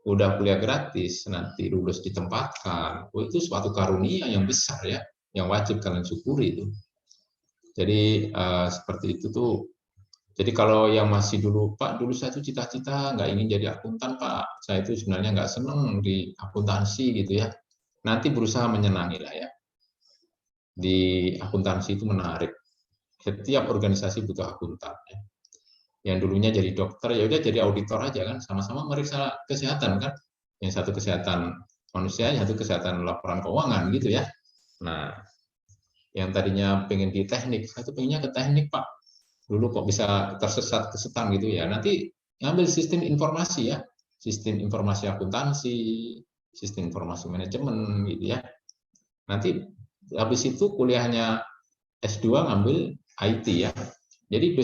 udah kuliah gratis, nanti lulus ditempatkan, itu suatu karunia yang besar ya, yang wajib kalian syukuri itu. Jadi seperti itu tuh. Jadi kalau yang masih dulu, Pak, dulu saya tuh cita-cita nggak ingin jadi akuntan, Pak. Saya itu sebenarnya nggak seneng di akuntansi gitu ya. Nanti berusaha menyenangi lah ya. Di akuntansi itu menarik. Setiap organisasi butuh akuntan. Ya. Yang dulunya jadi dokter, ya udah jadi auditor aja kan, sama-sama meriksa kesehatan kan. Yang satu kesehatan manusia, yang satu kesehatan laporan keuangan gitu ya. Nah, yang tadinya pengen di teknik, saya tuh pengennya ke teknik Pak. Dulu kok bisa tersesat ke setan gitu ya. Nanti ngambil sistem informasi ya, sistem informasi akuntansi, sistem informasi manajemen gitu ya. Nanti habis itu kuliahnya S2 ngambil IT ya. Jadi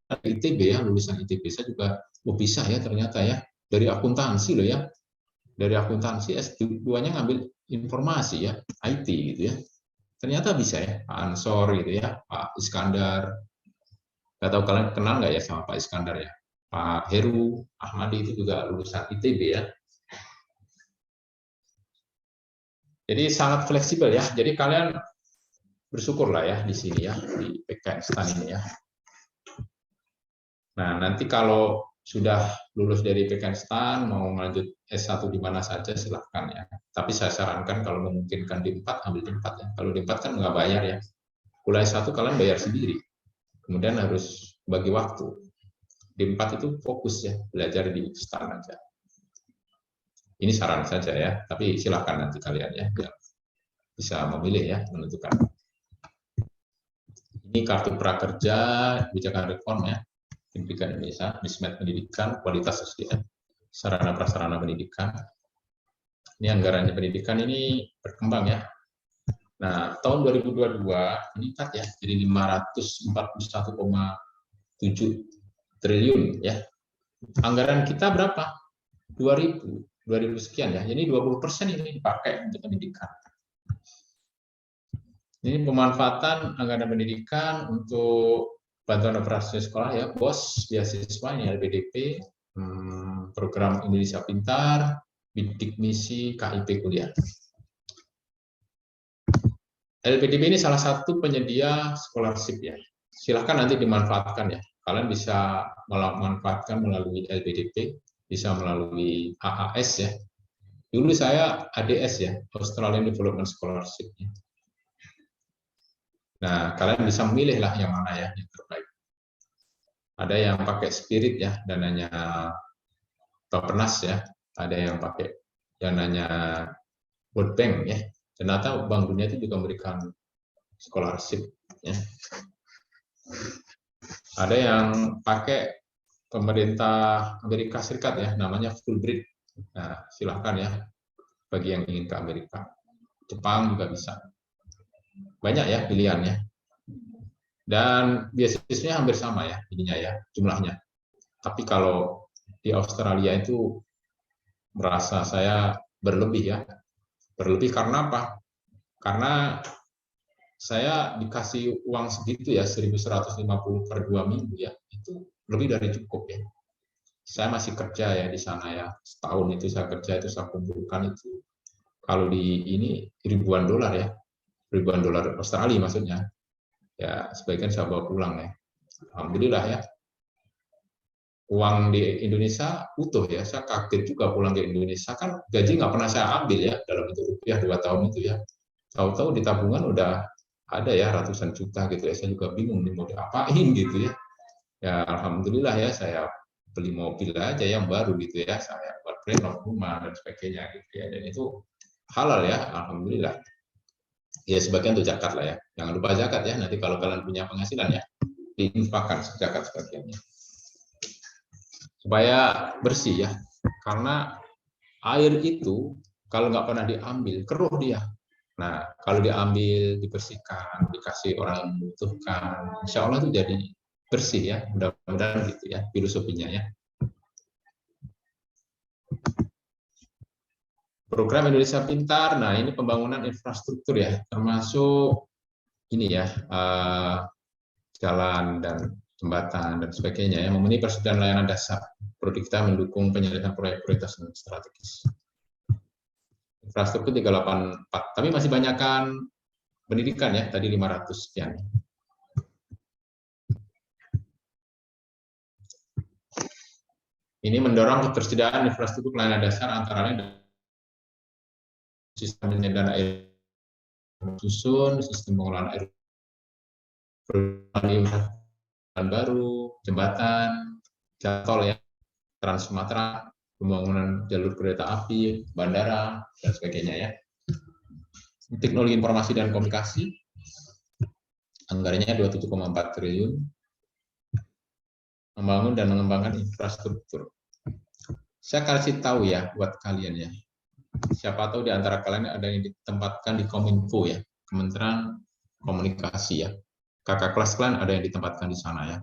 ITB ya, lulusan ITB saya juga bisa ya ternyata ya, dari akuntansi loh ya. Dari akuntansi S2-nya ngambil informasi ya, IT gitu ya. Ternyata bisa ya, Pak Ansor gitu ya, Pak Iskandar. Nggak tahu kalian kenal nggak ya sama Pak Iskandar ya? Pak Heru Ahmadi itu juga lulusan ITB ya. Jadi sangat fleksibel ya. Jadi kalian bersyukurlah ya di sini ya, di PKN STAN ini ya. Nah, nanti kalau sudah lulus dari PKN STAN, mau lanjut S1 di mana saja silahkan ya. Tapi saya sarankan kalau memungkinkan di 4, ambil di 4 ya. Kalau di 4 kan nggak bayar ya. Kuliah S1 kalian bayar sendiri. Kemudian harus bagi waktu. Di 4 itu fokus ya, belajar di STAN aja. Ini saran saja ya, tapi silahkan nanti kalian ya, biar bisa memilih ya, menentukan. Ini kartu prakerja, kebijakan reform ya, pendidikan Indonesia, mismatch pendidikan, kualitas SDM, sarana prasarana pendidikan. Ini anggarannya pendidikan ini berkembang ya. Nah, tahun 2022 meningkat ya, jadi 541,7 triliun ya. Anggaran kita berapa? 2000 sekian ya. Jadi 20% ini dipakai untuk pendidikan. Ini pemanfaatan anggaran pendidikan untuk bantuan operasi sekolah ya, BOS, beasiswa ini LPDP, program Indonesia Pintar, bidik misi, KIP kuliah. LPDP ini salah satu penyedia scholarship ya. Silahkan nanti dimanfaatkan ya. Kalian bisa memanfaatkan melalui LPDP, bisa melalui AAS ya. Dulu saya ADS ya, Australian Development Scholarship. Nah, kalian bisa memilih lah yang mana ya, yang terbaik. Ada yang pakai Spirit ya, dananya Bappenas ya. Ada yang pakai dananya World Bank ya. Ternyata Bank Dunia itu juga memberikan scholarship ya. Ada yang pakai pemerintah Amerika Serikat ya, namanya Fulbright. Nah, silahkan ya bagi yang ingin ke Amerika. Jepang juga bisa. Banyak ya pilihannya. Dan beasiswanya hampir sama ya ininya ya, jumlahnya. Tapi kalau di Australia itu merasa saya berlebih ya. Berlebih karena apa? Karena saya dikasih uang segitu ya, 1.150 per 2 minggu ya, itu lebih dari cukup ya. Saya masih kerja ya di sana ya, setahun itu saya kerja itu saya kumpulkan itu. Kalau di ini ribuan dolar ya, ribuan dolar Australia maksudnya. Ya sebagian saya bawa pulang ya. Alhamdulillah ya. Uang di Indonesia utuh ya, saya kaget juga pulang ke Indonesia kan gaji nggak pernah saya ambil ya dalam bentuk rupiah 2 tahun itu ya. Tahu-tahu di tabungan udah ada ya ratusan juta gitu ya, saya juga bingung nih mau diapain gitu ya. Ya alhamdulillah ya saya beli mobil aja yang baru gitu ya, saya buat renov rumah dan sebagainya gitu ya, dan itu halal ya alhamdulillah. Ya sebagian untuk zakat lah ya, jangan lupa zakat ya, nanti kalau kalian punya penghasilan ya diinfakkan zakat sebagiannya supaya bersih ya, karena air itu kalau nggak pernah diambil keruh dia. Nah, kalau diambil, dibersihkan, dikasih orang yang membutuhkan, insya Allah itu jadi bersih ya, mudah-mudahan gitu ya, filosofinya ya. Program Indonesia Pintar, nah ini pembangunan infrastruktur ya, termasuk ini ya, jalan dan jembatan dan sebagainya ya, memenuhi persediaan layanan dasar. Produk kita mendukung penyelesaian proyek prioritas dan strategis. Infrastruktur 384, tapi masih banyakkan pendidikan ya, tadi 500 sekian. Ini mendorong ketersediaan infrastruktur pelayanan dasar antara lain sistem penyediaan air susun, sistem pengelolaan air baru, jembatan, jalan tol ya, Trans Sumatera, pembangunan jalur kereta api, bandara, dan sebagainya ya. Teknologi informasi dan komunikasi, anggarannya 27,4 triliun, membangun dan mengembangkan infrastruktur. Saya kasih tahu ya buat kalian ya, siapa tahu di antara kalian ada yang ditempatkan di Kominfo ya, Kementerian Komunikasi ya. Kakak kelas kalian ada yang ditempatkan di sana ya.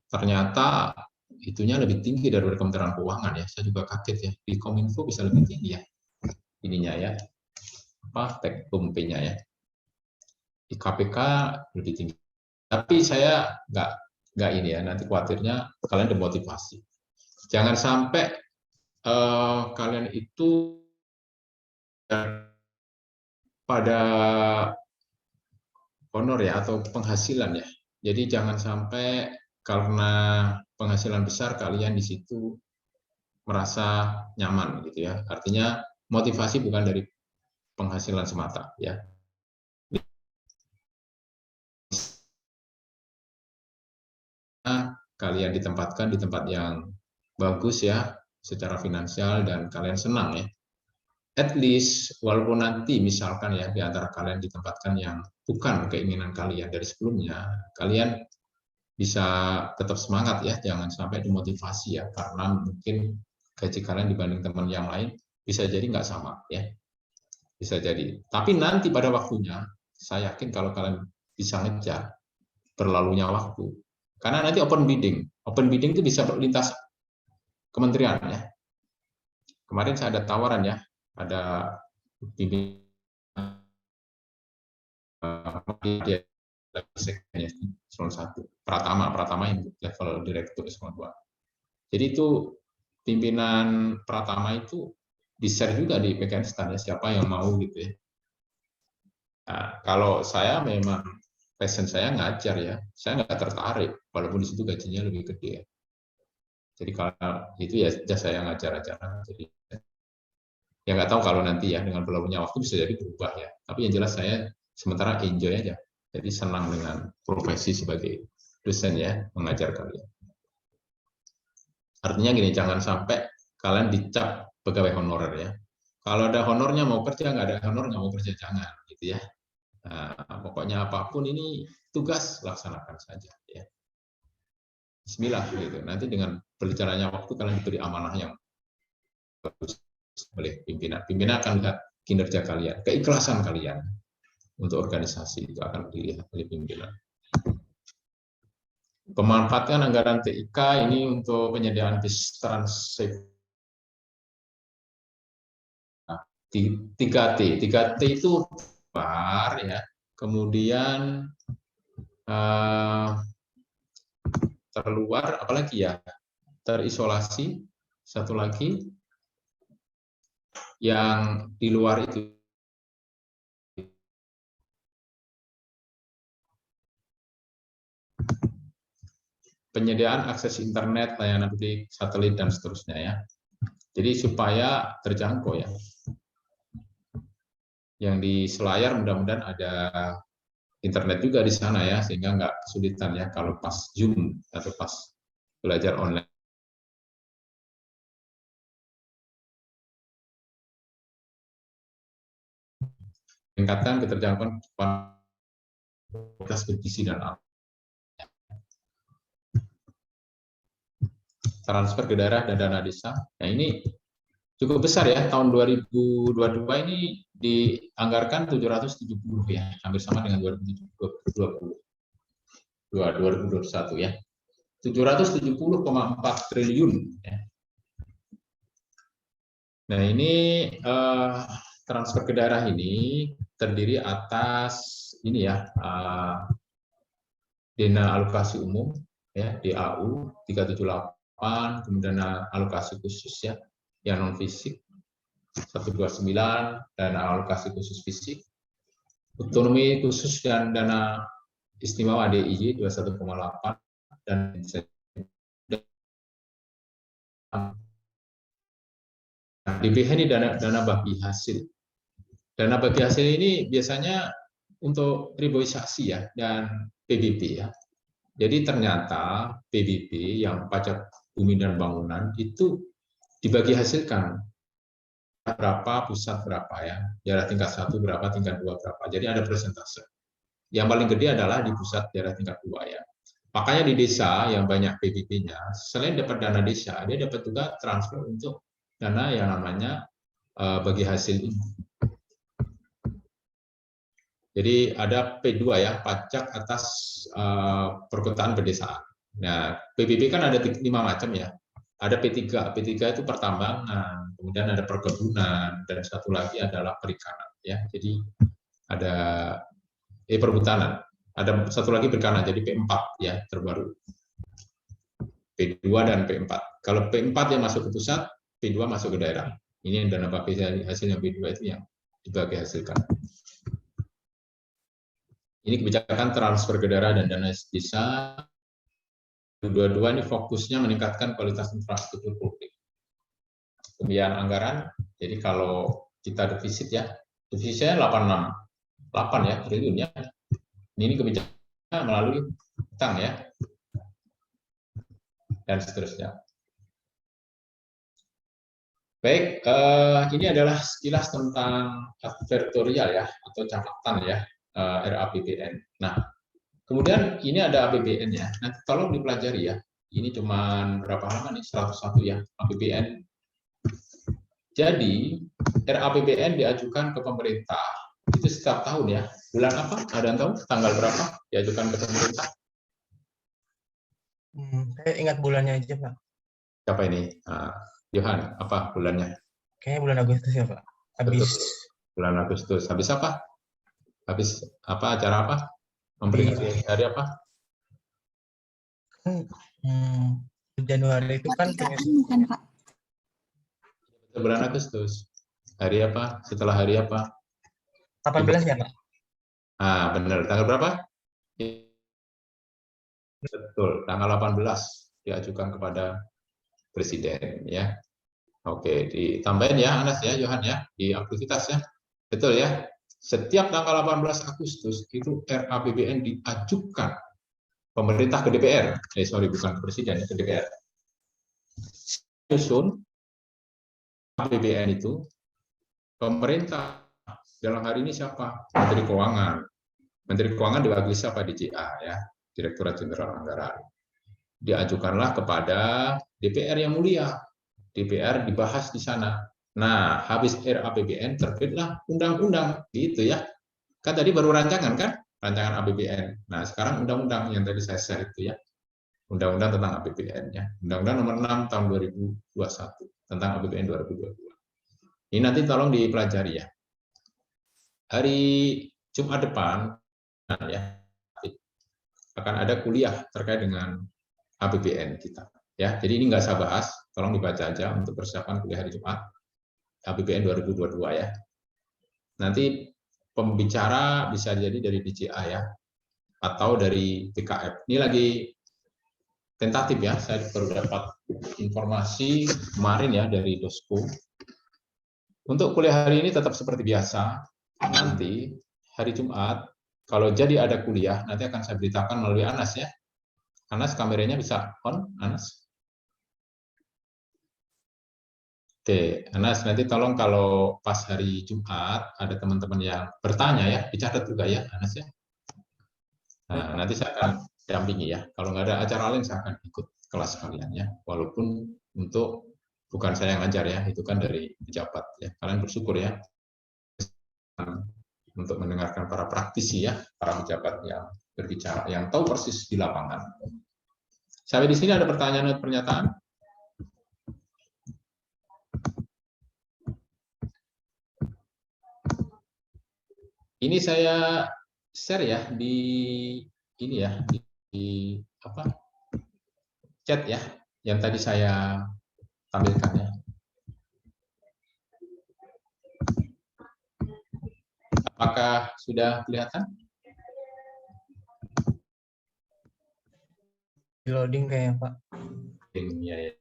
Ternyata itunya lebih tinggi daripada Kementerian Keuangan ya. Saya juga kaget ya, di Kominfo bisa lebih tinggi ya ininya ya, apa TEK-PUMP-nya ya. Di KPK lebih tinggi. Tapi saya nggak ini ya, nanti khawatirnya kalian demotivasi. Jangan sampai kalian itu pada honor ya atau penghasilan ya. Jadi jangan sampai karena penghasilan besar kalian di situ merasa nyaman gitu ya. Artinya motivasi bukan dari penghasilan semata ya. Kalian ditempatkan di tempat yang bagus ya secara finansial dan kalian senang ya. At least walaupun nanti misalkan ya di antara kalian ditempatkan yang bukan keinginan kalian dari sebelumnya, kalian bisa tetap semangat ya, jangan sampai dimotivasi ya, karena mungkin gaji kalian dibanding teman yang lain bisa jadi nggak sama ya, bisa jadi. Tapi nanti pada waktunya, saya yakin kalau kalian bisa ngejar berlalunya waktu, karena nanti open bidding itu bisa lintas kementerian ya. Kemarin saya ada tawaran ya, ada bimbingan eselon 1, Pratama yang level direktur eselon 2. Jadi itu pimpinan Pratama itu di-share juga di PKN ya, siapa yang mau gitu ya. Nah, kalau saya memang passion saya ngajar ya, saya nggak tertarik walaupun di situ gajinya lebih gede. Jadi kalau itu ya saya ngajar aja. Jadi ya nggak tahu kalau nanti ya dengan berlalunya waktu bisa jadi berubah ya. Tapi yang jelas saya sementara enjoy aja. Jadi senang dengan profesi sebagai dosen ya, mengajar kalian. Artinya gini, jangan sampai kalian dicap pegawai honorer ya. Kalau ada honornya mau kerja, nggak ada honor nggak mau kerja, jangan gitu ya. Nah, pokoknya apapun ini tugas laksanakan saja ya. Bismillah gitu. Nanti dengan berjalannya waktu kalian diberi amanah yang bagus oleh pimpinan. Pimpinan akan lihat kinerja kalian, keikhlasan kalian untuk organisasi itu akan dilihat oleh pimpinan. Pemanfaatan anggaran TIK ini untuk penyediaan bis transit 3T. 3T itu bar ya. Kemudian terluar, apalagi ya, terisolasi, satu lagi yang di luar itu penyediaan akses internet, layanan publik, satelit dan seterusnya ya. Jadi supaya terjangkau ya. Yang di selayar mudah-mudahan ada internet juga di sana ya, sehingga nggak kesulitan ya kalau pas Zoom atau pas belajar online. Meningkatkan keterjangkauan kualitas bergizi dan alam. Transfer ke daerah dan dana desa. Nah ini cukup besar ya, tahun 2022 ini dianggarkan 770 ya, hampir sama dengan 2021 ya. 770,4 triliun ya. Nah, ini transfer ke daerah ini terdiri atas ini ya, dana alokasi umum ya, DAU 378, kemudian dana alokasi khusus ya, yang non fisik 129, dana alokasi khusus fisik, otonomi khusus dan dana istimewa DIY 21,8 dan DBH ini dana bagi hasil. Dana bagi hasil ini biasanya untuk reboisasi ya dan PBB ya. Jadi ternyata PBB yang pajak bumi dan bangunan itu dibagi hasilkan berapa, pusat berapa ya, daerah tingkat 1 berapa, tingkat 2 berapa. Jadi ada persentase. Yang paling gede adalah di pusat daerah tingkat 2 ya. Makanya di desa yang banyak PBB-nya, selain dapat dana desa, dia dapat juga transfer untuk dana yang namanya bagi hasil ini. Jadi ada P2 ya, pajak atas perkotaan pedesaan. Nah, PBB kan ada 5 macam ya. Ada P3. P3 itu pertambangan, kemudian ada perkebunan, dan satu lagi adalah perikanan ya. Jadi ada perhutanan. Ada satu lagi perikanan, jadi P4 ya terbaru. P2 dan P4. Kalau P4 yang masuk ke pusat, P2 masuk ke daerah. Ini yang dana bagi hasil yang P2 itu yang dibagi hasilkan. Ini kebijakan transfer ke daerah dan dana desa. Dua-dua ini fokusnya meningkatkan kualitas infrastruktur publik. Pembiayaan anggaran, jadi kalau kita defisit ya, defisitnya 8 ya triliun ya. Ini kebijakan melalui utang ya, dan seterusnya. Baik, ini adalah sekilas tentang advertorial ya, atau catatan ya, RAPBN. Nah, kemudian ini ada APBN ya, nanti tolong dipelajari ya. Ini cuma berapa halaman nih, 101 ya, APBN. Jadi, RAPBN diajukan ke pemerintah, itu setiap tahun ya. Bulan apa? Ada yang tahu? Tanggal berapa diajukan ke pemerintah? Saya ingat bulannya aja, Pak. Siapa ini? Johan, apa bulannya? Kayaknya bulan Agustus ya, Pak. Habis Bulan Agustus. Habis apa? Habis apa? Acara apa? Memperingati hari apa? Januari itu kan bukan, Pak. Bulan Agustus. Hari apa? Setelah hari apa? 18 ya, Pak? Benar. Tanggal berapa? Betul, tanggal 18 diajukan kepada Presiden ya. Oke, ditambahin ya Anas ya, Johan ya, di aktivitas ya. Betul ya. Setiap tanggal 18 Agustus itu RAPBN diajukan pemerintah ke DPR. Bukan ke Presiden, ke DPR. Susun APBN itu pemerintah dalam hari ini siapa? Menteri Keuangan. Menteri Keuangan diwakili siapa? DJA ya, Direktorat Jenderal Anggaran. Diajukanlah kepada DPR yang mulia. DPR dibahas di sana. Nah, habis RAPBN terbitlah undang-undang gitu ya. Kan tadi baru rancangan kan? Rancangan APBN. Nah, sekarang undang-undang yang tadi saya share itu ya. Undang-undang tentang APBN-nya. Undang-undang nomor 6 tahun 2021 tentang APBN 2022. Ini nanti tolong dipelajari ya. Hari Jumat depan ya akan ada kuliah terkait dengan APBN kita. Ya, jadi ini nggak saya bahas, tolong dibaca aja untuk persiapan kuliah hari Jumat APBN 2022 ya. Nanti pembicara bisa jadi dari DJA ya, atau dari BKF. Ini lagi tentatif ya, saya baru dapat informasi kemarin ya dari Dosko. Untuk kuliah hari ini tetap seperti biasa, nanti hari Jumat, kalau jadi ada kuliah, nanti akan saya beritakan melalui Anas ya. Anas, kameranya bisa on, Anas? Oke, Anas, nanti tolong kalau pas hari Jumat ada teman-teman yang bertanya ya, dicatat juga ya, Anas ya. Nah, nanti saya akan dampingi ya. Kalau nggak ada acara lain, saya akan ikut kelas kalian ya. Walaupun untuk bukan saya yang ngajar ya, itu kan dari pejabat ya. Kalian bersyukur ya untuk mendengarkan para praktisi ya, para pejabat yang berbicara, yang tahu persis di lapangan. Sampai di sini ada pertanyaan atau pernyataan? Ini saya share ya di ini ya di apa chat ya yang tadi saya tampilkan ya. Apakah sudah kelihatan? Di loading kayaknya, Pak. Ya, ya.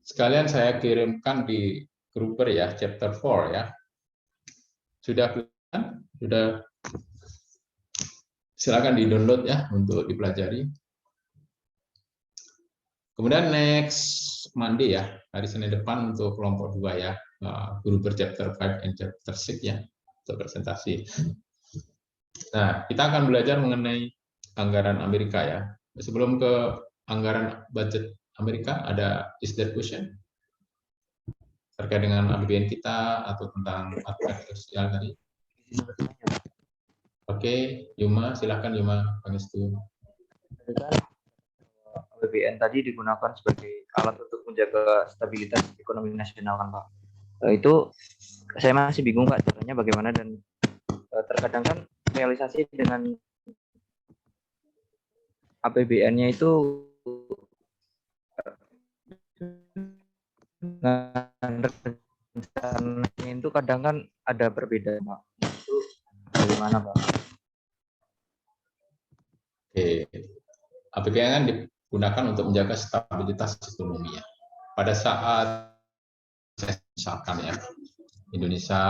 Sekalian saya kirimkan di Gruper ya, chapter 4 ya. Sudah kelihatan? Sudah. Silakan di-download ya untuk dipelajari. Kemudian next Monday ya, hari Senin depan untuk kelompok 2 ya, Gruper chapter 5 and chapter 6 ya, untuk presentasi. Nah, kita akan belajar mengenai anggaran Amerika ya. Sebelum ke anggaran budget Amerika, ada is there question terkait dengan APBN kita atau tentang aspek sosial tadi? Oke, Yuma, silakan Yuma, Pangestu. APBN tadi digunakan sebagai alat untuk menjaga stabilitas ekonomi nasional kan Pak. Itu saya masih bingung Pak caranya bagaimana, dan terkadang kan realisasi dengan APBN-nya itu rencananya itu kadang kan ada perbedaan Pak. Itu bagaimana Pak? Oke, APBN kan digunakan untuk menjaga stabilitas ekonomi ya. Pada saat misalkan ya, Indonesia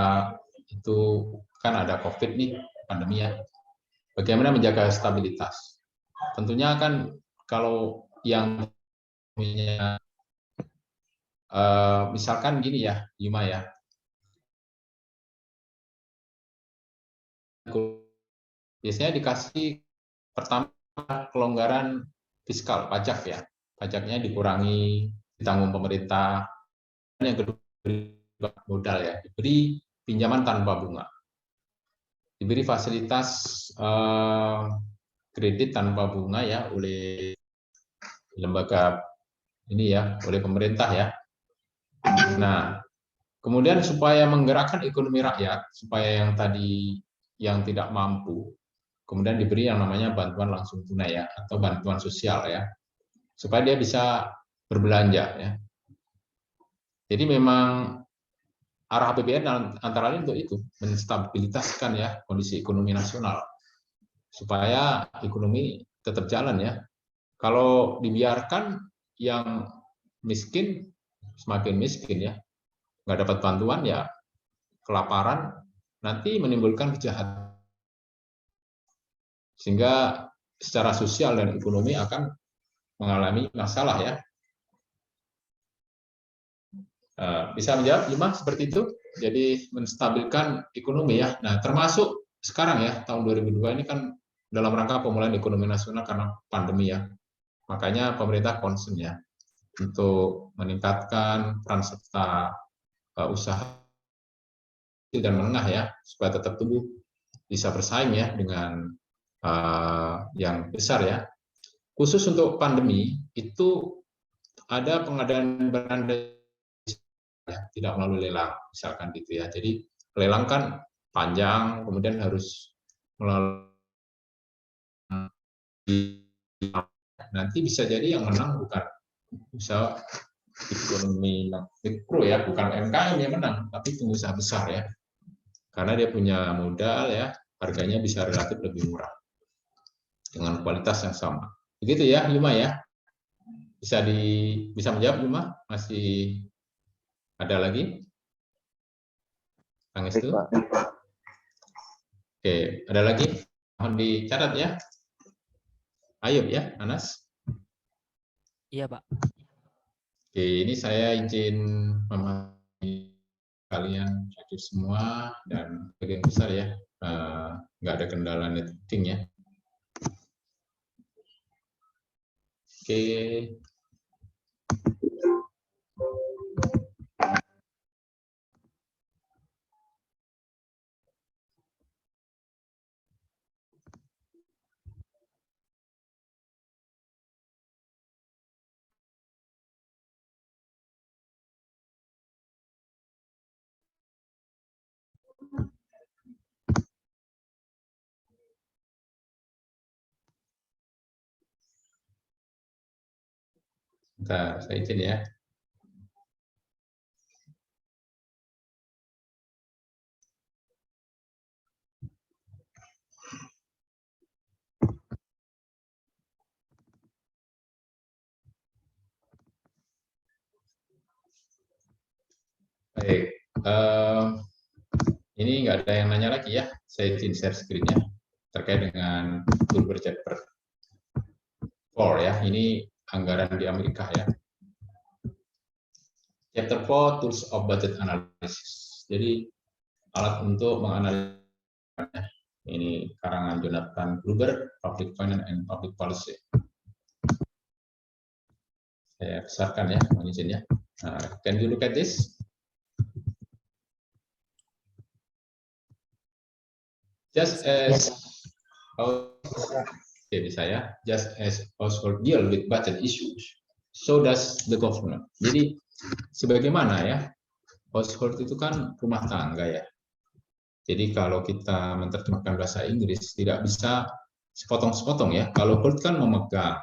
itu kan ada COVID nih, pandemi ya. Bagaimana menjaga stabilitas? Tentunya kan kalau yang punya misalkan gini ya, Yuma ya. Biasanya dikasih pertama kelonggaran fiskal pajak ya, pajaknya dikurangi, ditanggung pemerintah. Yang kedua modal ya, diberi pinjaman tanpa bunga, diberi fasilitas kredit tanpa bunga ya oleh lembaga ini ya, oleh pemerintah ya. Nah, kemudian supaya menggerakkan ekonomi rakyat, supaya yang tadi yang tidak mampu, kemudian diberi yang namanya bantuan langsung tunai ya, atau bantuan sosial ya, supaya dia bisa berbelanja ya. Jadi memang arah APBN antara lain untuk itu, menstabilitaskan ya kondisi ekonomi nasional, supaya ekonomi tetap jalan ya. Kalau dibiarkan yang miskin semakin miskin ya, nggak dapat bantuan ya, kelaparan, nanti menimbulkan kejahatan. Sehingga secara sosial dan ekonomi akan mengalami masalah ya. Bisa menjawab Yuma seperti itu? Jadi menstabilkan ekonomi ya. Nah, termasuk sekarang ya, tahun 2002 ini kan dalam rangka pemulihan ekonomi nasional karena pandemi ya. Makanya pemerintah concern ya untuk meningkatkan peran serta usaha dan menengah ya, supaya tetap tumbuh, bisa bersaing ya dengan yang besar ya. Khusus untuk pandemi itu ada pengadaan barang ya, tidak melalui lelang, misalkan gitu ya. Jadi lelang kan panjang, kemudian harus melalui, nanti bisa jadi yang menang bukan bisa ekonomi mikro ya, bukan UMKM yang menang, tapi pengusaha besar ya, karena dia punya modal ya, harganya bisa relatif lebih murah dengan kualitas yang sama. Begitu ya, Yuma ya. Bisa menjawab Yuma? Masih ada lagi? Kang Estu? Oke, ada lagi? Mohon dicatat ya. Ayub ya, Anas. Iya, Pak. Oke, ini saya izin memahami kalian hadir semua dan bagian besar ya, nggak ada kendala netting ya. Oke. Bentar, saya izin ya. Baik, ini nggak ada yang nanya lagi ya. Saya izin share screen-nya terkait dengan Google Chapter 4 ya. Ini anggaran di Amerika ya. Chapter 4 Tools of Budget Analysis. Jadi alat untuk menganalisis. Ini karangan Jonathan Gruber, Public Finance and Public Policy. Saya besarkan ya, mohon izin ya. Can you look at this? Just as teori saya, just as household deal with budget issues, so does the government. Jadi sebagaimana ya, household itu kan rumah tangga ya. Jadi kalau kita menerjemahkan bahasa Inggris tidak bisa sepotong-sepotong ya. Kalau hold kan memegang,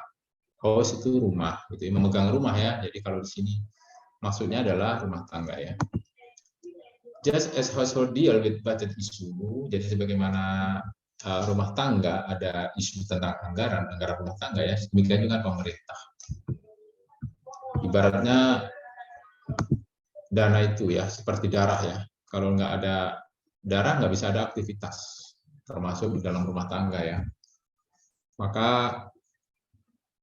house itu rumah, gitu, memegang rumah ya. Jadi kalau di sini maksudnya adalah rumah tangga ya. Just as household deal with budget issue, jadi sebagaimana rumah tangga ada isu tentang anggaran rumah tangga ya, demikian juga pemerintah. Ibaratnya dana itu ya seperti darah ya. Kalau nggak ada darah nggak bisa ada aktivitas, termasuk di dalam rumah tangga ya. Maka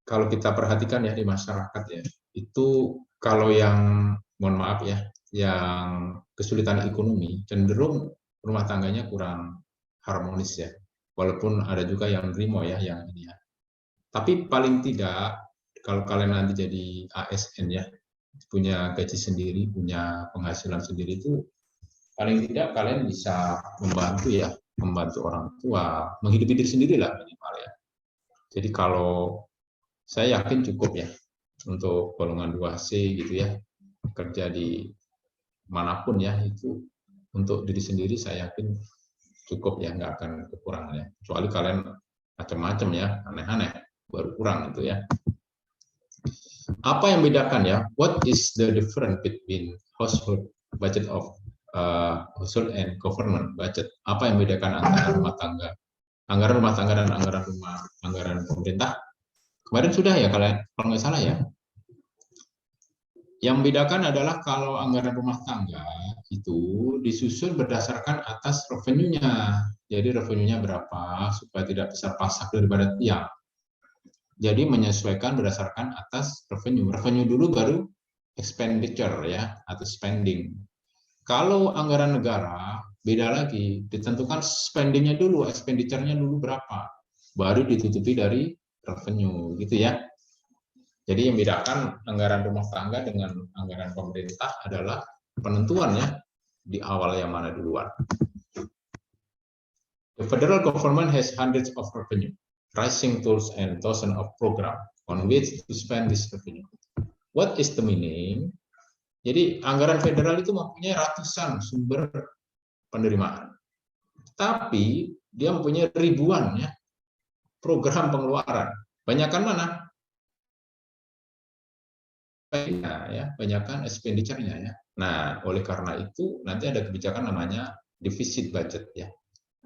kalau kita perhatikan ya di masyarakat ya, itu kalau yang mohon maaf ya, yang kesulitan ekonomi cenderung rumah tangganya kurang harmonis ya. Walaupun ada juga yang nerimo ya, yang ini ya. Tapi paling tidak kalau kalian nanti jadi ASN ya, punya gaji sendiri, punya penghasilan sendiri, itu paling tidak kalian bisa membantu ya, membantu orang tua, menghidupi diri sendiri lah minimal ya. Jadi kalau saya yakin cukup ya untuk golongan 2C gitu ya, kerja di manapun ya, itu untuk diri sendiri saya yakin cukup ya, nggak akan kekurangan ya. Kecuali kalian macam-macam ya, aneh-aneh, baru kurang itu ya. Apa yang membedakan ya? What is the difference between household budget of household and government budget? Apa yang membedakan antara rumah tangga, anggaran rumah tangga dan anggaran pemerintah? Kemarin sudah ya kalian, kalau nggak salah ya. Yang membedakan adalah kalau anggaran rumah tangga itu disusun berdasarkan atas revenue-nya. Jadi revenue-nya berapa supaya tidak besar pasak daripada tiang. Jadi menyesuaikan berdasarkan atas revenue. Revenue dulu baru expenditure ya, atau spending. Kalau anggaran negara beda lagi, ditentukan spending-nya dulu, expenditure-nya dulu berapa. Baru ditutupi dari revenue gitu ya. Jadi yang membedakan anggaran rumah tangga dengan anggaran pemerintah adalah penentuannya di awal yang mana duluan. The federal government has hundreds of revenue, pricing tools, and thousands of programs on which to spend this revenue. What is the meaning? Jadi anggaran federal itu mempunyai ratusan sumber penerimaan, tapi dia mempunyai ribuan ya program pengeluaran. Banyakkan mana? Ya, banyakkan expenditure-nya ya. Nah, oleh karena itu nanti ada kebijakan namanya defisit budget ya.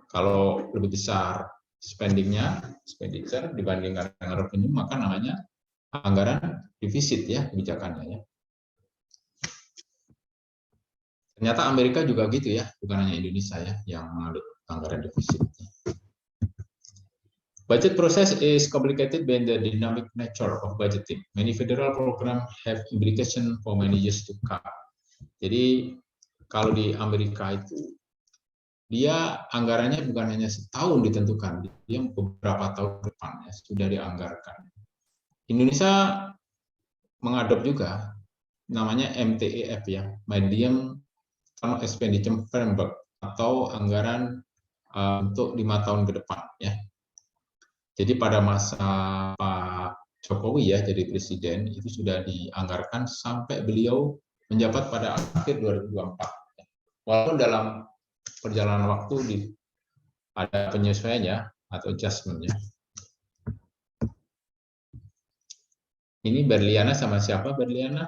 Kalau lebih besar spending-nya, expenditure dibandingkan dengan revenue, maka namanya anggaran defisit ya kebijakannya ya. Ternyata Amerika juga gitu ya, bukan hanya Indonesia ya yang menganut anggaran defisit. Budget process is complicated by the dynamic nature of budgeting. Many federal programs have implications for many years to come. Jadi kalau di Amerika itu dia anggarannya bukan hanya setahun ditentukan, dia beberapa tahun depan ya, sudah dianggarkan. Indonesia mengadop juga namanya MTEF ya, Medium Term Expenditure Framework, atau anggaran untuk 5 tahun ke depan ya. Jadi pada masa Pak Jokowi ya jadi presiden itu sudah dianggarkan sampai beliau menjabat pada akhir 2024. Walaupun dalam perjalanan waktu ada penyesuaiannya atau adjustment-nya. Ini Berliana sama siapa Berliana?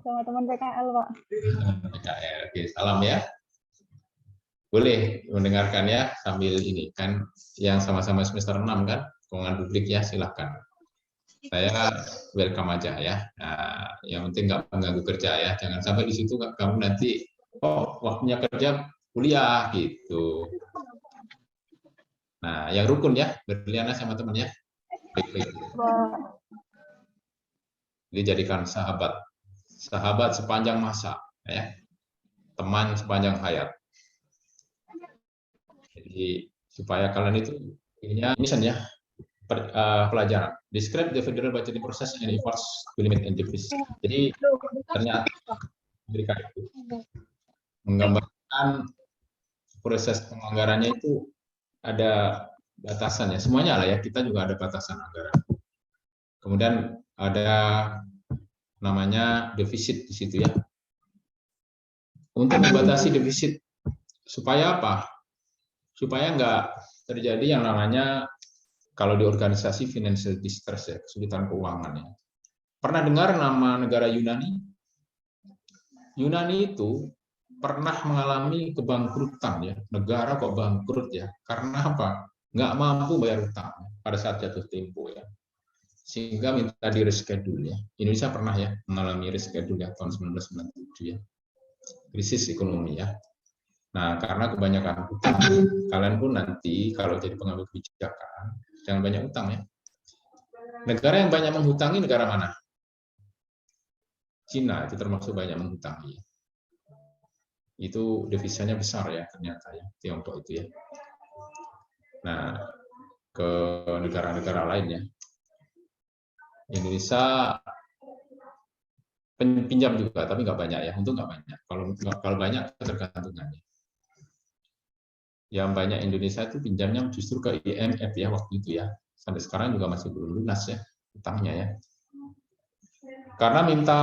Sama teman PKL, Pak. PKL. Oke, salam ya. Boleh mendengarkan ya sambil ini kan yang sama-sama semester 6 kan, keuangan publik ya, silahkan. Saya welcome aja ya. Nah, yang penting nggak mengganggu kerja ya. Jangan sampai di situ kamu nanti waktunya kerja kuliah gitu. Nah, yang rukun ya, Berliana sama teman ya. Baik-baik. Jadi jadikan sahabat sepanjang masa ya. Teman sepanjang hayat. Jadi supaya kalian itu ininya mission ya pelajaran. Describe the federal budgeting process and efforts to limit and deficit. Jadi ternyata Amerika itu menggambarkan proses penganggarannya itu ada batasan ya, semuanya lah ya, kita juga ada batasan anggaran. Kemudian ada namanya defisit di situ ya. Untuk membatasi defisit supaya apa? Supaya nggak terjadi yang namanya kalau di organisasi financial distress ya, kesulitan keuangan ya. Pernah dengar nama negara Yunani? Yunani itu pernah mengalami kebangkrutan ya, negara kok bangkrut ya, karena apa? Nggak mampu bayar utang pada saat jatuh tempo ya, sehingga minta di reschedule ya. Indonesia pernah ya mengalami reschedule ya tahun 1997 ya, krisis ekonomi ya. Nah, karena kebanyakan utang, kalian pun nanti kalau jadi pengambil kebijakan jangan banyak utang ya. Negara yang banyak menghutangi negara mana? Cina itu termasuk banyak menghutangi. Itu devisanya besar ya ternyata ya, Tiongkok itu ya. Nah, ke negara-negara lain ya. Indonesia pinjam juga, tapi nggak banyak ya, untung nggak banyak. Kalau banyak ketergantungannya. Yang banyak Indonesia itu pinjamnya justru ke IMF ya waktu itu ya. Sampai sekarang juga masih belum lunas ya utangnya ya. Karena minta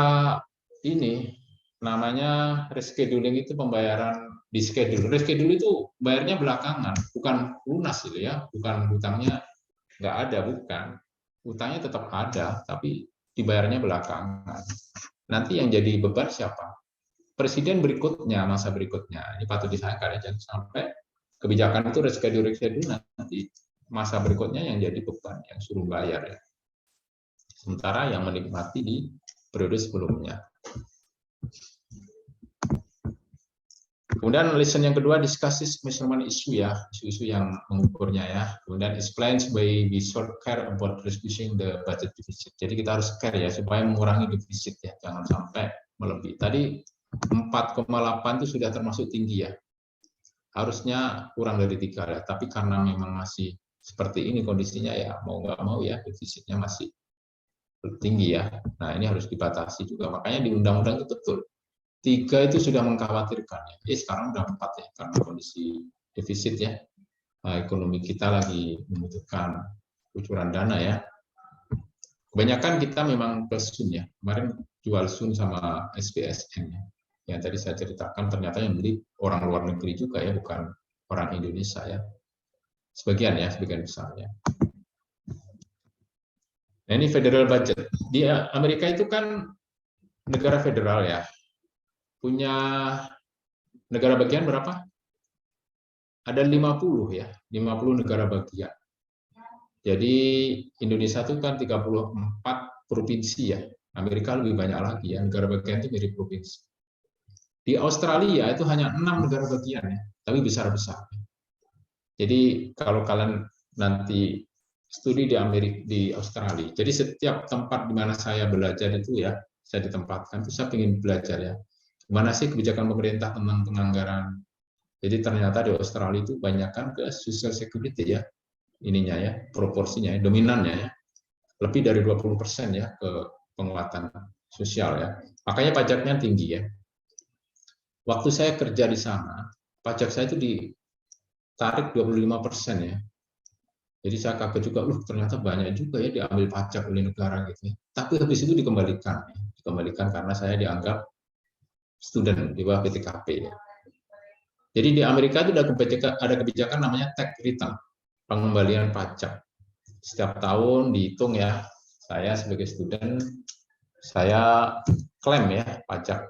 ini namanya rescheduling itu pembayaran di schedule. Reschedule itu bayarnya belakangan, bukan lunas itu ya, bukan hutangnya nggak ada, bukan. Hutangnya tetap ada, tapi dibayarnya belakangan. Nanti yang jadi beban siapa? Presiden berikutnya, masa berikutnya. Ini patut disayangkan ya, jangan sampai kebijakan itu reschedule nanti masa berikutnya yang jadi beban, yang suruh bayar ya. Sementara yang menikmati di periode sebelumnya. Kemudian lesson yang kedua, discusses measurement issue ya, isu-isu yang mengukurnya ya. Kemudian explains why we should care about reducing the budget deficit. Jadi kita harus care ya supaya mengurangi defisit ya, jangan sampai melebihi. Tadi 4,8 itu sudah termasuk tinggi ya. Harusnya kurang dari 3 ya, tapi karena memang masih seperti ini kondisinya ya, mau nggak mau ya defisitnya masih tinggi ya. Nah, ini harus dibatasi juga. Makanya di undang-undang itu betul. 3 itu sudah mengkhawatirkan ya. Sekarang udah 4 ya karena kondisi defisit ya. Nah, ekonomi kita lagi membutuhkan kucuran dana ya. Kebanyakan kita memang plus sun ya. Kemarin jual sun sama SPSN ya. Yang tadi saya ceritakan ternyata yang beli orang luar negeri juga ya, bukan orang Indonesia ya. Sebagian ya, sebagian besar ya. Nah, ini federal budget. Di Amerika itu kan negara federal ya. Punya negara bagian berapa? Ada 50 ya, 50 negara bagian. Jadi Indonesia itu kan 34 provinsi ya. Amerika lebih banyak lagi ya, negara bagian itu mirip provinsi. Di Australia itu hanya 6 negara bagian ya, tapi besar-besar. Jadi kalau kalian nanti studi di Amerika, di Australia, jadi setiap tempat di mana saya belajar itu ya, saya ditempatkan itu saya ingin belajar ya. Gimana sih kebijakan pemerintah tentang penganggaran? Jadi ternyata di Australia itu banyakkan ke social security ya, ininya ya, proporsinya ya, dominannya ya, lebih dari 20% ya ke penguatan sosial ya. Makanya pajaknya tinggi ya. Waktu saya kerja di sana, pajak saya itu ditarik 25% ya. Jadi saya kaget juga, loh ternyata banyak juga ya diambil pajak oleh negara gitu ya. Tapi habis itu dikembalikan karena saya dianggap student di bawah PTKP ya. Jadi di Amerika itu ada kebijakan namanya tax return, pengembalian pajak. Setiap tahun dihitung ya, saya sebagai student, saya klaim ya pajak.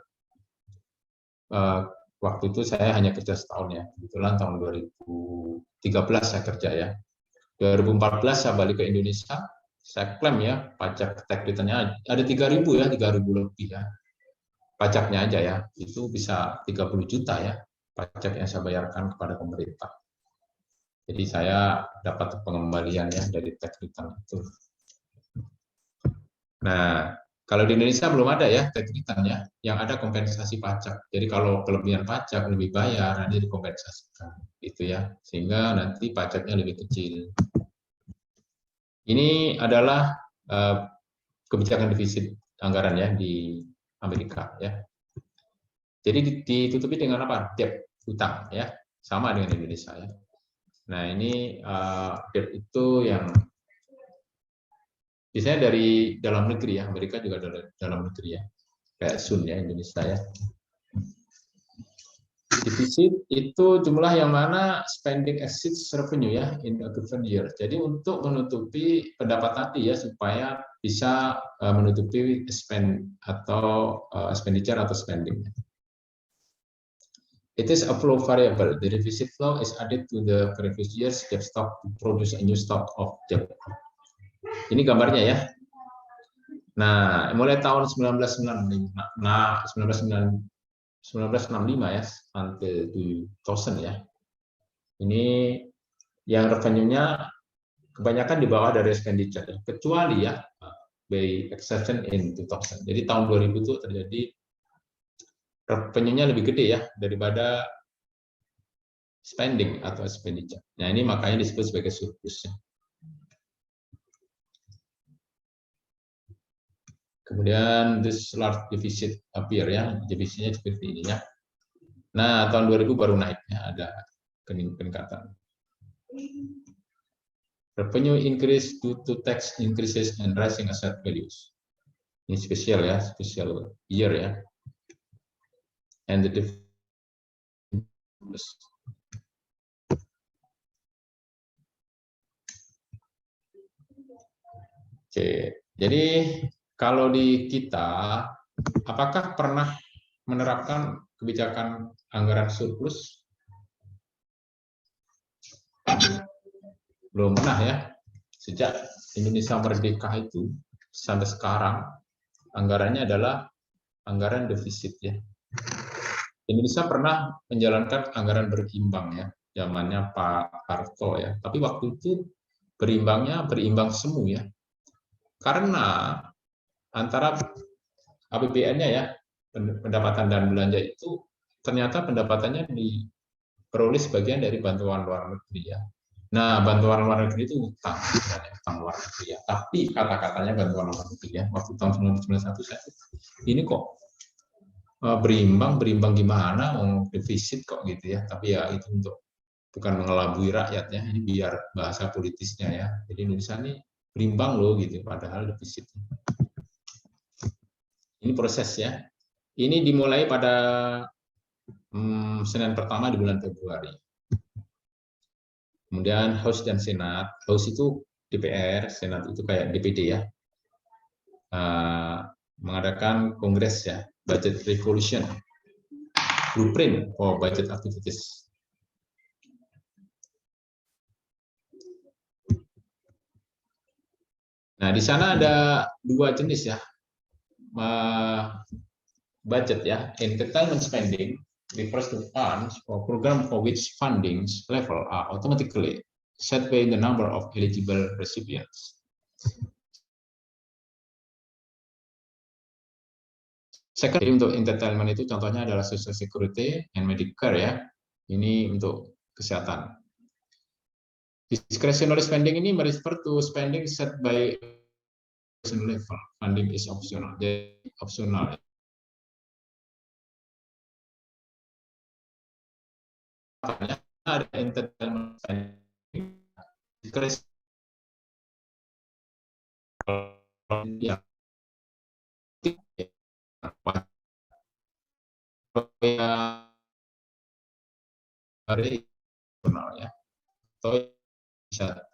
Waktu itu saya hanya kerja setahun ya, kebetulan tahun 2013 saya kerja ya. 2014 saya balik ke Indonesia, saya klaim ya pajak tax return-nya ada 3.000 ya, 3.000 lebih ya. Pajaknya aja ya, itu bisa 30 juta ya, pajak yang saya bayarkan kepada pemerintah. Jadi saya dapat pengembalian ya dari tax return itu. Nah, kalau di Indonesia belum ada ya tax return ya, yang ada kompensasi pajak. Jadi kalau kelebihan pajak lebih bayar, nanti dikompensasikan, gitu ya, sehingga nanti pajaknya lebih kecil. Ini adalah kebijakan defisit anggaran ya di Amerika ya. Jadi ditutupi dengan apa? Debt, utang ya, sama dengan Indonesia ya. Nah, ini debt itu yang biasanya dari dalam negeri ya, Amerika juga dari dalam negeri ya, kayak Sun ya, Indonesia ya. Defisit itu jumlah yang mana spending exceeds revenue ya in a given year. Jadi untuk menutupi pendapatan tadi ya, supaya bisa menutupi spend atau expenditure atau spending. It is a flow variable. The deficit flow is added to the previous year's debt stock to produce a new stock of debt. Ini gambarnya ya. Nah, mulai tahun 1995 ya, sampai 2000 ya. Ini yang revenue-nya kebanyakan di bawah dari expenditure, ya. Kecuali ya, by exception in 2000. Jadi tahun 2000 itu terjadi revenue-nya lebih gede ya daripada spending atau expenditure. Nah, ini makanya disebut sebagai surplus. Ya. Kemudian this large deficit appear ya, defisitnya seperti ini ya. Nah, tahun 2000 baru naik ya, ada peningkatan. Revenue increase due to tax increases and rising asset values. Ini spesial ya, spesial year ya. And the deficit. Oke, jadi kalau di kita, apakah pernah menerapkan kebijakan anggaran surplus? Belum pernah ya. Sejak Indonesia merdeka itu sampai sekarang anggarannya adalah anggaran defisit ya. Indonesia pernah menjalankan anggaran berimbang ya, zamannya Pak Harto ya. Tapi waktu itu berimbang semu ya. Karena antara APBN-nya ya, pendapatan dan belanja itu ternyata pendapatannya diperoleh sebagian dari bantuan luar negeri ya. Nah, bantuan luar negeri itu utang luar negeri ya. Tapi kata-katanya bantuan luar negeri ya. Waktu tahun 1991 saya ini kok berimbang gimana, defisit kok gitu ya. Tapi ya itu bukan mengelabui rakyat ya. Ini biar bahasa politisnya ya. Jadi Indonesia ini berimbang loh gitu, padahal defisit. Ini proses ya. Ini dimulai pada Senin pertama di bulan Februari. Kemudian House dan Senat. House itu DPR, Senat itu kayak DPD ya. Mengadakan kongres ya, budget revolution, blueprint for budget activities. Nah, di sana ada dua jenis ya budget ya. Entitlement spending refers to funds or program for which fundings level are automatically set by the number of eligible recipients. Second, untuk entitlement itu contohnya adalah Social Security and Medicare ya. Ini untuk kesehatan. Discretionary spending ini merefer to spending set by level. Funding is optional. Jadi opsional. Ada entitlement spending. Yang ya, atau bisa